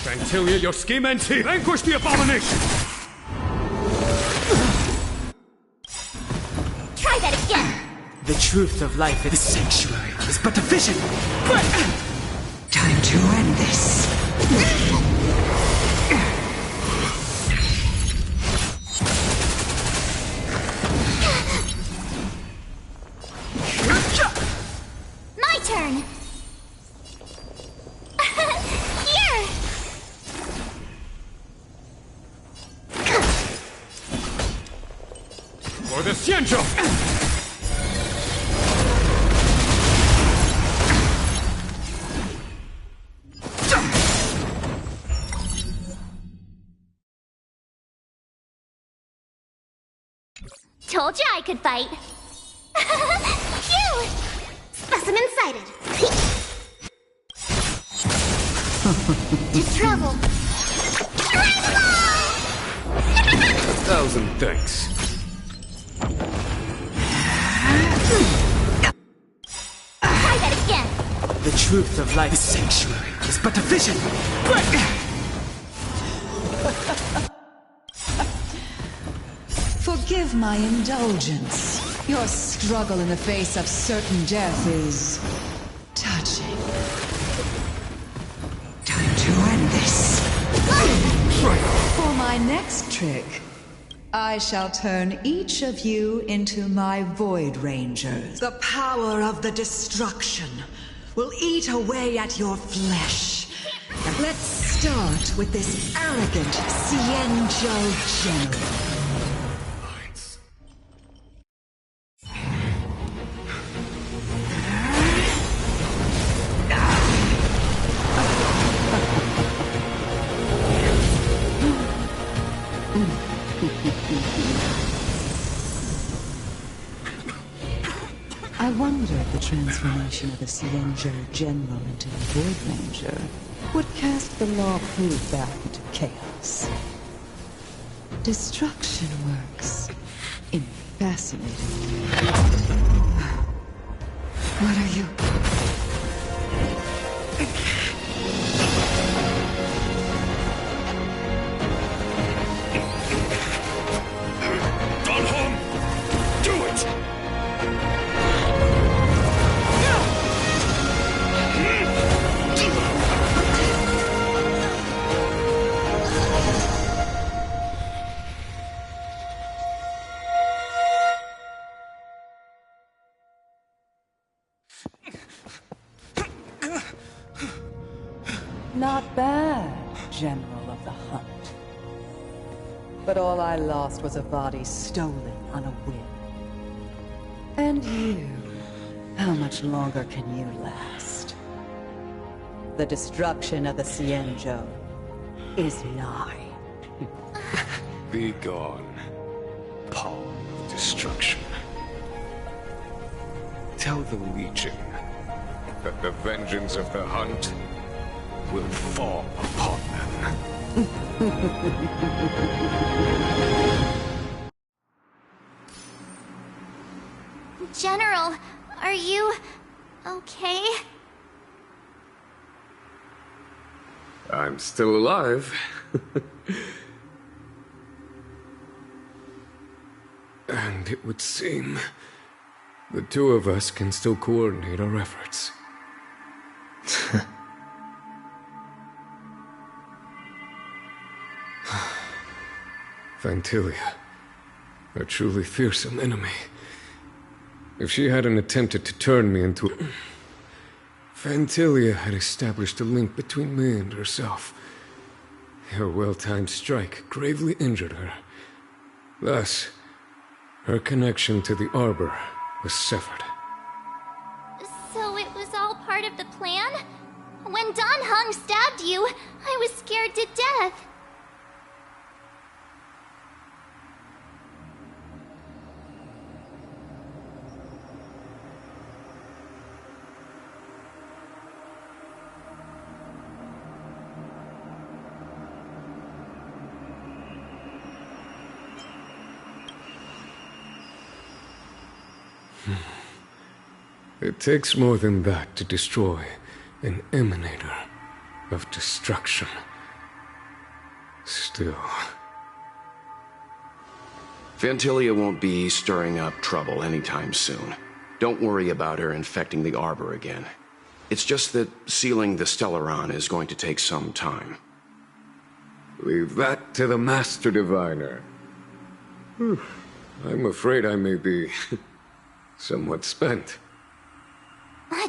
Fantilia, your scheme ends here. Vanquish the abomination!
Try that again!
The truth of life. The sanctuary is but a vision.
Time to end this.
My turn! Here!
For the Xianzhou!
Told you I could fight! Phew! Specimen sighted! To travel!
Thousand thanks.
Try that again!
The truth of life. The sanctuary is but a vision.
Forgive my indulgence. Your struggle in the face of certain death is touching. Time to end this. For my next trick, I shall turn each of you into my Void Rangers. The power of the destruction will eat away at your flesh. And let's start with this arrogant Xianzhou general. I wonder if the transformation of the Xianzhou General into a Void Ranger would cast the Law Fu back into chaos. Destruction works in fascinating way. What are you?
Not bad, General of the Hunt. But all I lost was a body stolen on a whim. And you, how much longer can you last? The destruction of the Xianzhou is nigh.
Be gone, pawn of destruction. Tell the Legion that the vengeance of the Hunt will fall upon them.
General, are you okay?
I'm still alive. And it would seem the two of us can still coordinate our efforts. Fantilia, a truly fearsome enemy. If she hadn't attempted to turn me into... Fantilia had established a link between me and herself. Her well-timed strike gravely injured her. Thus, her connection to the Arbor was severed.
So it was all part of the plan? When Dan Heng stabbed you, I was scared to death.
It takes more than that to destroy an emanator of destruction. Still...
Fantilia won't be stirring up trouble anytime soon. Don't worry about her infecting the Arbor again. It's just that sealing the Stellaron is going to take some time.
Leave that to the Master Diviner. I'm afraid I may be somewhat spent.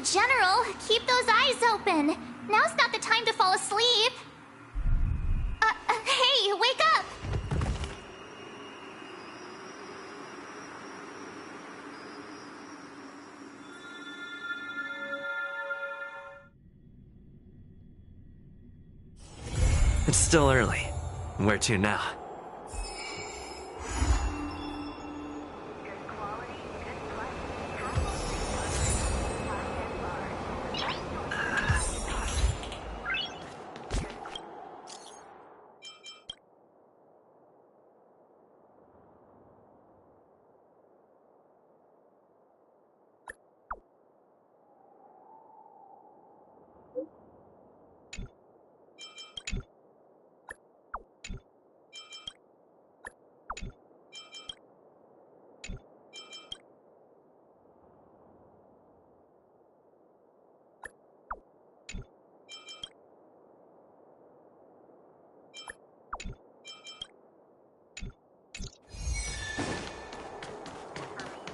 General, keep those eyes open. Now's not the time to fall asleep. Hey, wake up!
It's still early. Where to now?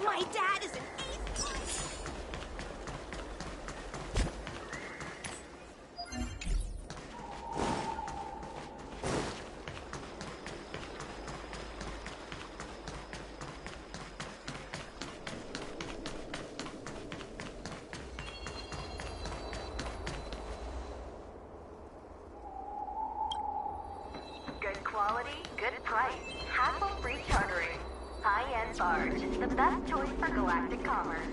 My dad is an ace.
Good quality, good price. Hassle-free chartering. High-end barge. The best choice for galactic commerce.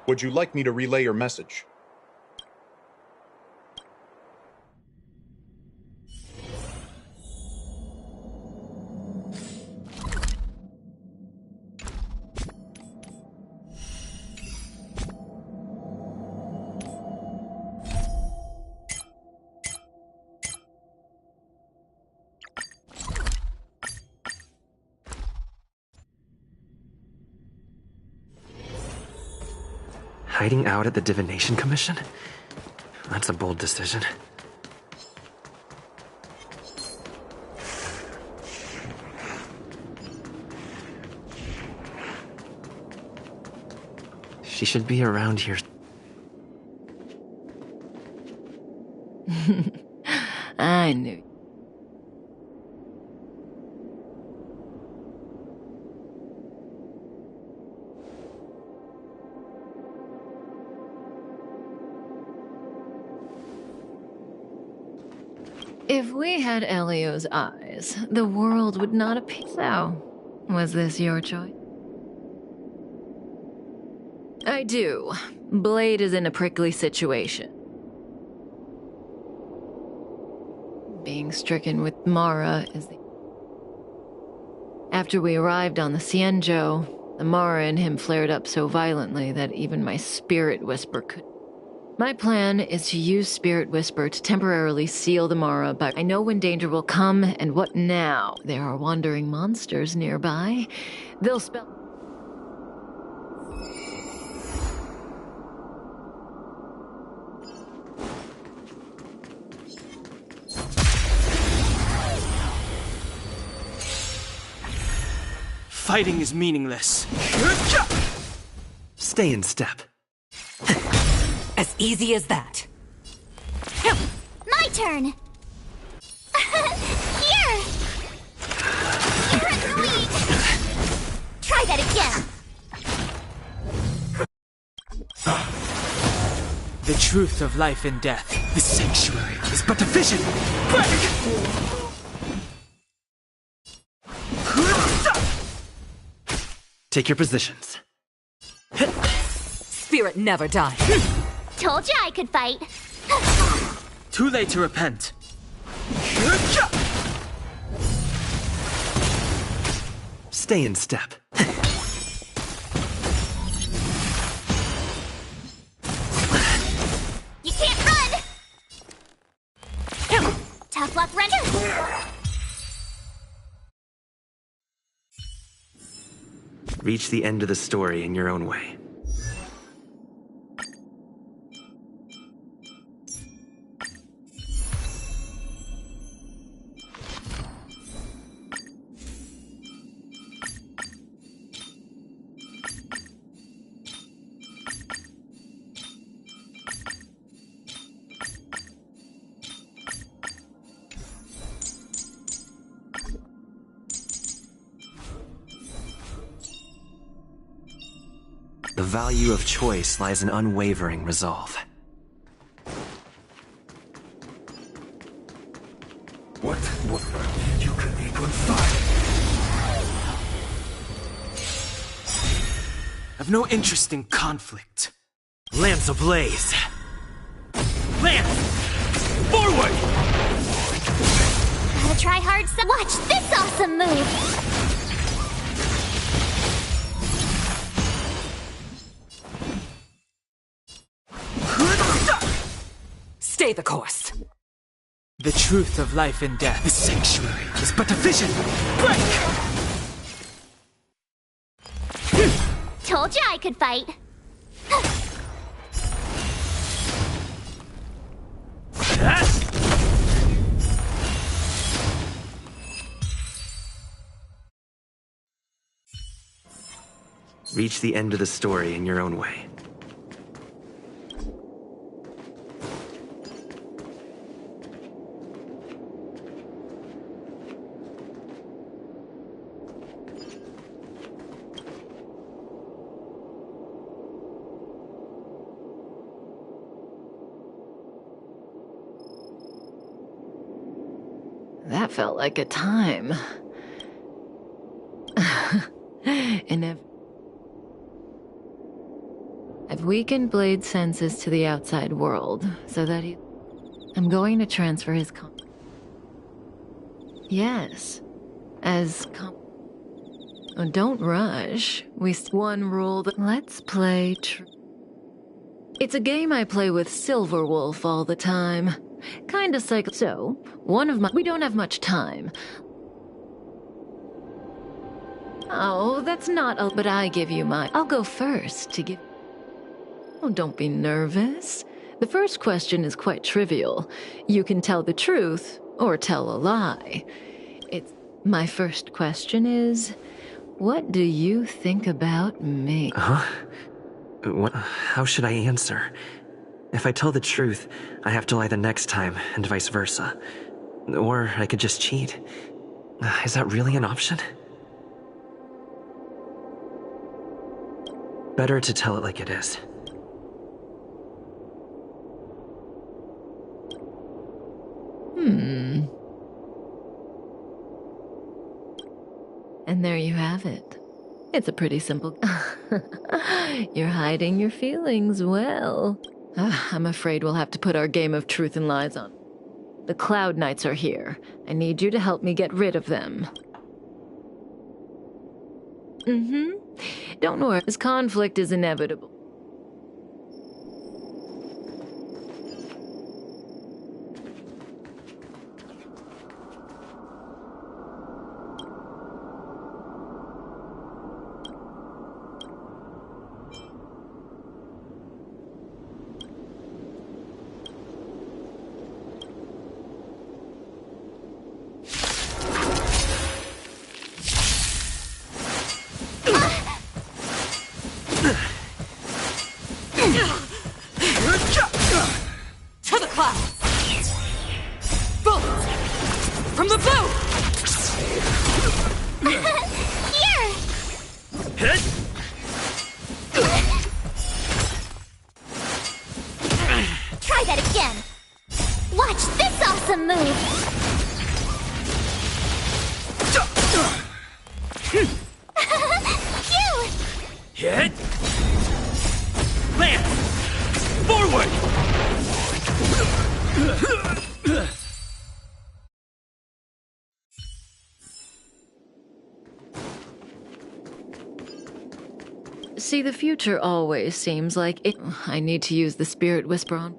Would you like me to relay your message?
Hiding out at the Divination Commission? That's a bold decision. She should be around here.
I knew. If we had Elio's eyes, the world would not appear. So, was this your choice? I do. Blade is in a prickly situation. Being stricken with Mara is the... After we arrived on the Cienjo, the Mara in him flared up so violently that even my Spirit Whisper could... My plan is to use Spirit Whisper to temporarily seal the Mara, but I know when danger will come, and what now? There are wandering monsters nearby. They'll spell...
Fighting is meaningless.
Stay in step.
As easy as that.
My turn! Here! You're in the lead! Try that again!
The truth of life and death. The sanctuary is but a vision. Break!
Take your positions.
Spirit never dies.
Told you I could fight.
Too late to repent.
Stay in step.
You can't run! Tough luck, render!
Reach the end of the story in your own way. The value of choice lies in unwavering resolve.
What wonder you can even find?
I've no interest in conflict. Lance ablaze. Lance! Forward!
Gotta try hard, so watch this awesome move!
Stay the course.
The truth of life and death. The sanctuary is but a vision. Break!
Told you I could fight.
Reach the end of the story in your own way.
That felt like a time. And I've weakened Blade's senses to the outside world, so that I'm going to transfer his Yes. Oh, don't rush. One rule that... Let's play It's a game I play with Silverwolf all the time. Kinda So, we don't have much time. Oh, that's not but I give you I'll go first to give... Oh, don't be nervous. The first question is quite trivial. You can tell the truth or tell a lie. My first question is, what do you think about me?
Huh? What? How should I answer? If I tell the truth, I have to lie the next time, and vice versa. Or I could just cheat. Is that really an option? Better to tell it like it is.
And there you have it. It's a pretty simple... You're hiding your feelings well. I'm afraid we'll have to put our game of truth and lies on. The Cloud Knights are here. I need you to help me get rid of them. Don't worry, this conflict is inevitable.
To the clouds! Bullets! From the blue!
Here! Try that again! Watch this awesome move! Phew!
Hit! Land! Forward!
See, the future always seems like it... I need to use the Spirit Whisper on...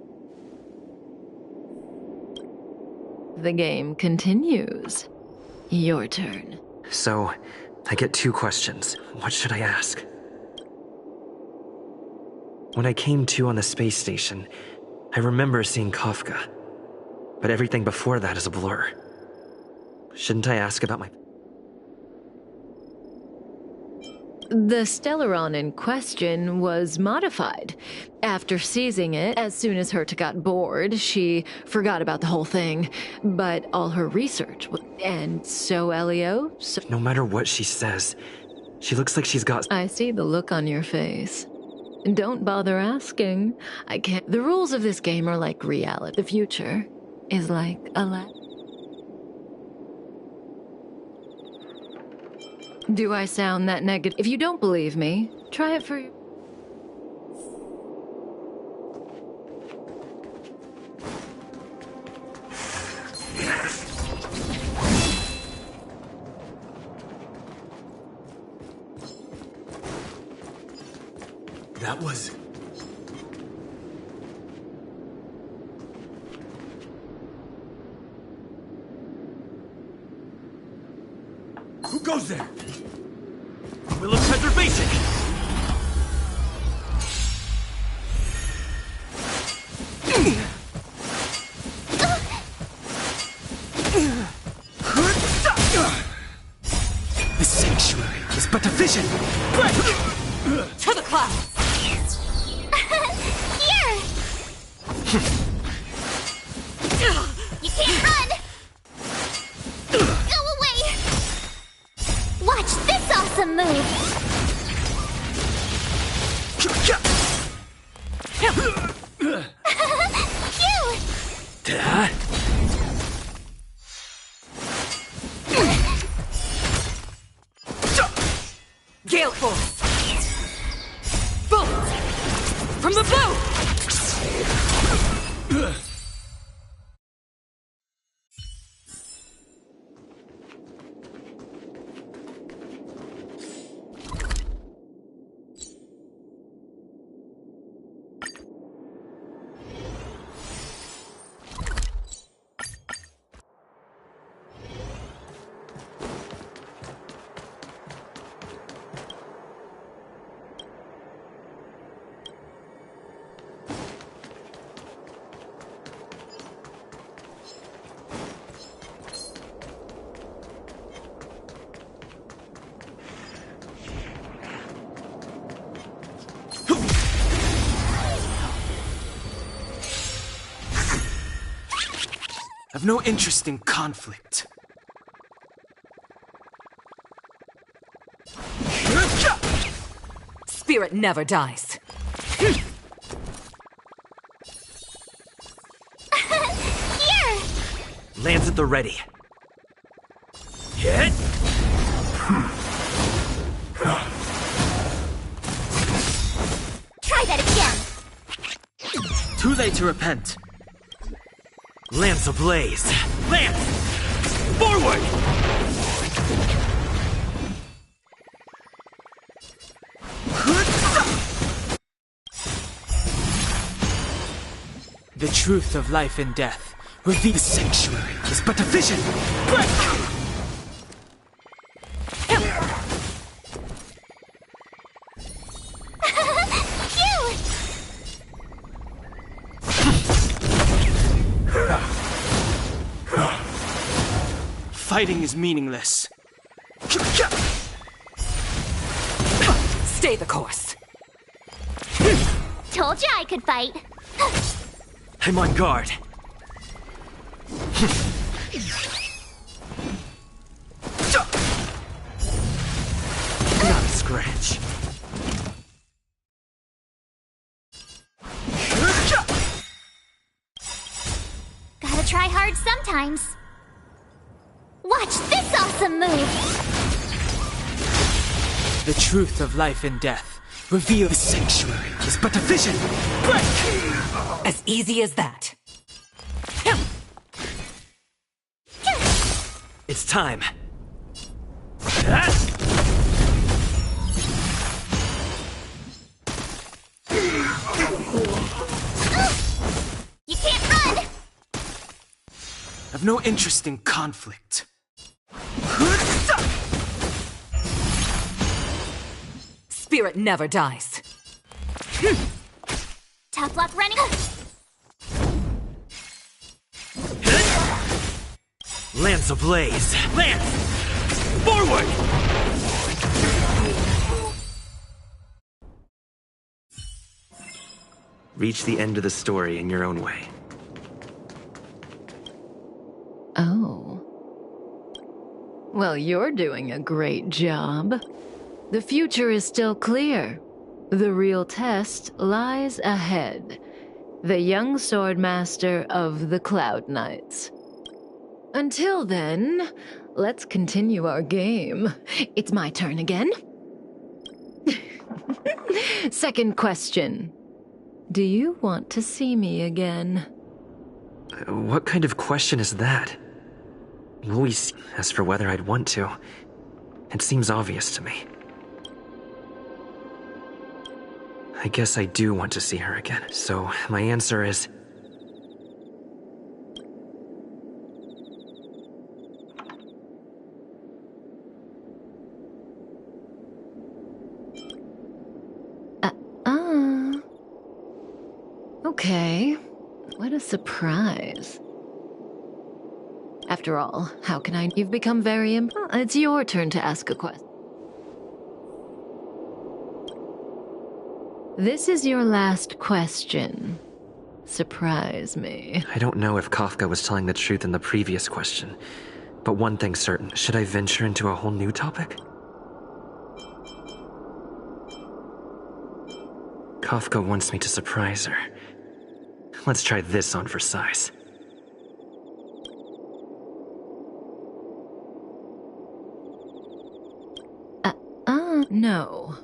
The game continues. Your turn.
So, I get 2 questions. What should I ask? When I came to on the space station, I remember seeing Kafka. But everything before that is a blur. Shouldn't I ask about my...
The Stellaron in question was modified. After seizing it, as soon as Herta got bored, she forgot about the whole thing. But all her research... And so, Elio... So
No matter what she says, she looks like she's got...
I see the look on your face. Don't bother asking. I can't... The rules of this game are like reality. The future is like a lab. Do I sound that negative? If you don't believe me, try it for you.
That was... Who goes there? Will of preservation! The sanctuary is but a vision!
To the clouds!
Here! You can't run! Go away! Watch this awesome move! Phew!
Gale Force! Bullets! From the blue!
I've no interest in conflict.
Spirit never dies.
Here!
Lands at the ready. Hit!
Try that again!
Too late to repent.
Lance ablaze. Lance! Forward!
The truth of life and death. Reveal the sanctuary is but a vision. Break! Fighting is meaningless.
Stay the course.
Told you I could fight.
I'm on guard. Not a scratch.
Gotta try hard sometimes. Watch this awesome move!
The truth of life and death. Reveal the sanctuary is but a vision. Break!
As easy as that.
It's time.
You can't run!
I've no interest in conflict.
Spirit never dies.
Top lock running.
Lance ablaze. Lance! Forward! Reach the end of the story in your own way.
Oh. Well, you're doing a great job. The future is still clear. The real test lies ahead. The young swordmaster of the Cloud Knights. Until then, let's continue our game. It's my turn again. Second question. Do you want to see me again?
What kind of question is that? You always ask for whether I'd want to. It seems obvious to me. I guess I do want to see her again, so my answer is...
Okay. What a surprise. After all, how can I... You've become very It's your turn to ask a question. This is your last question. Surprise me.
I don't know if Kafka was telling the truth in the previous question, but one thing's certain. Should I venture into a whole new topic? Kafka wants me to surprise her. Let's try this on for size.
No.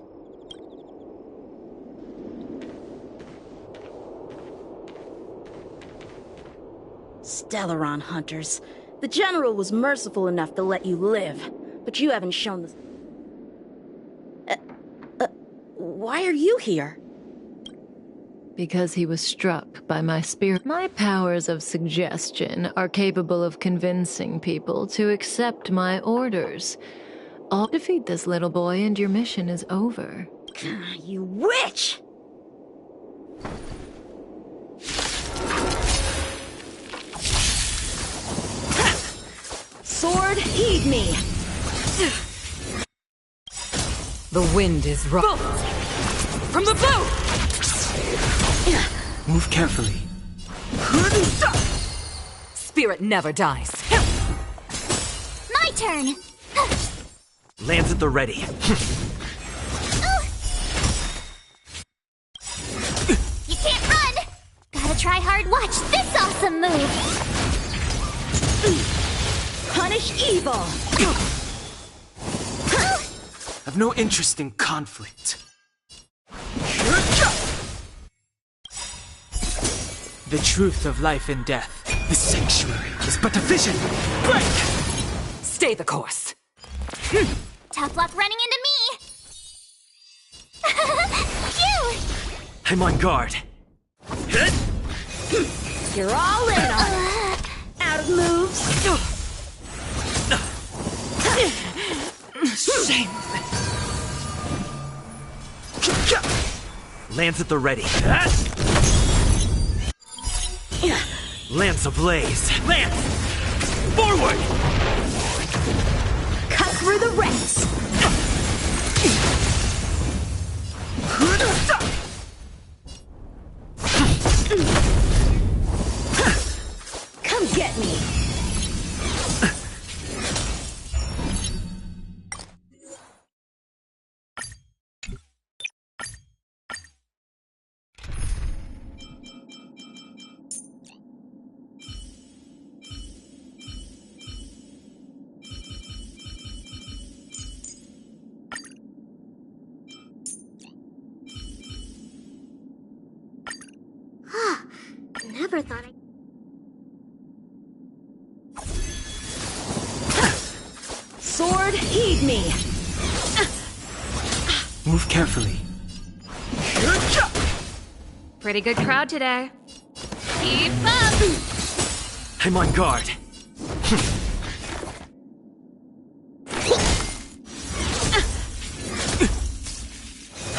Stellaron hunters. The General was merciful enough to let you live, but you haven't shown the... why are you here?
Because he was struck by my spirit. My powers of suggestion are capable of convincing people to accept my orders. I'll defeat this little boy and your mission is over.
You witch! Sword, heed me!
The wind is rough. From the boat!
Move carefully.
spirit never dies.
My turn!
Lands at the ready.
You can't run! Gotta try hard. Watch this awesome move!
Punish evil!
I've no interest in conflict. The truth of life and death. The sanctuary is but a vision. Break!
Stay the course.
Tough luck running into me! Phew!
I'm on guard.
You're all in on it! Out of moves!
Shame.
Lands at the ready. Lance ablaze. Lance! Forward!
Cut through the ranks! Come get me!
Never thought I...
Sword, heed me!
Move carefully.
Pretty good crowd today. Keep up!
I'm on guard.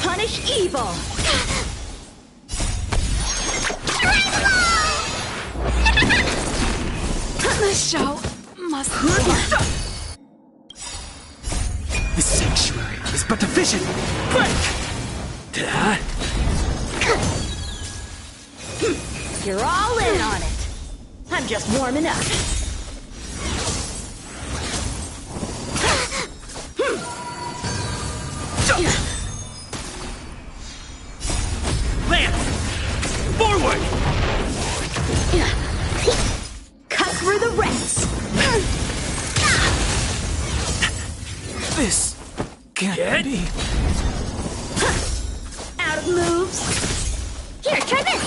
Punish evil!
The show must go.
The sanctuary is but a vision. Break!
You're all in on it! I'm just warming up.
Lance! Forward!
Cut through the ranks!
This can't be.
Out of moves!
Here, try this!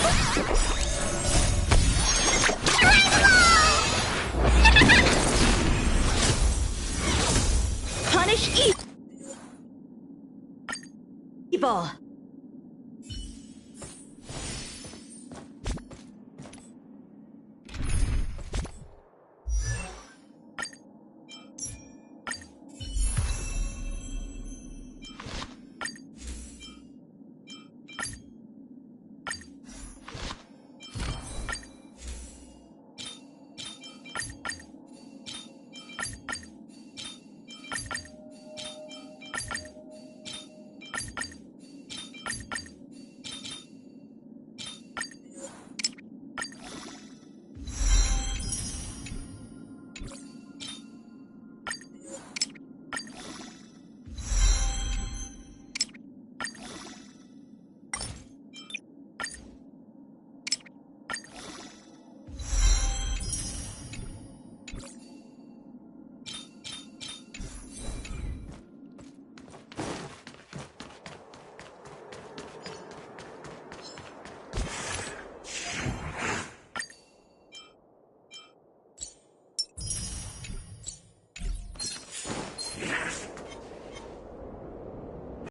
Punish evil!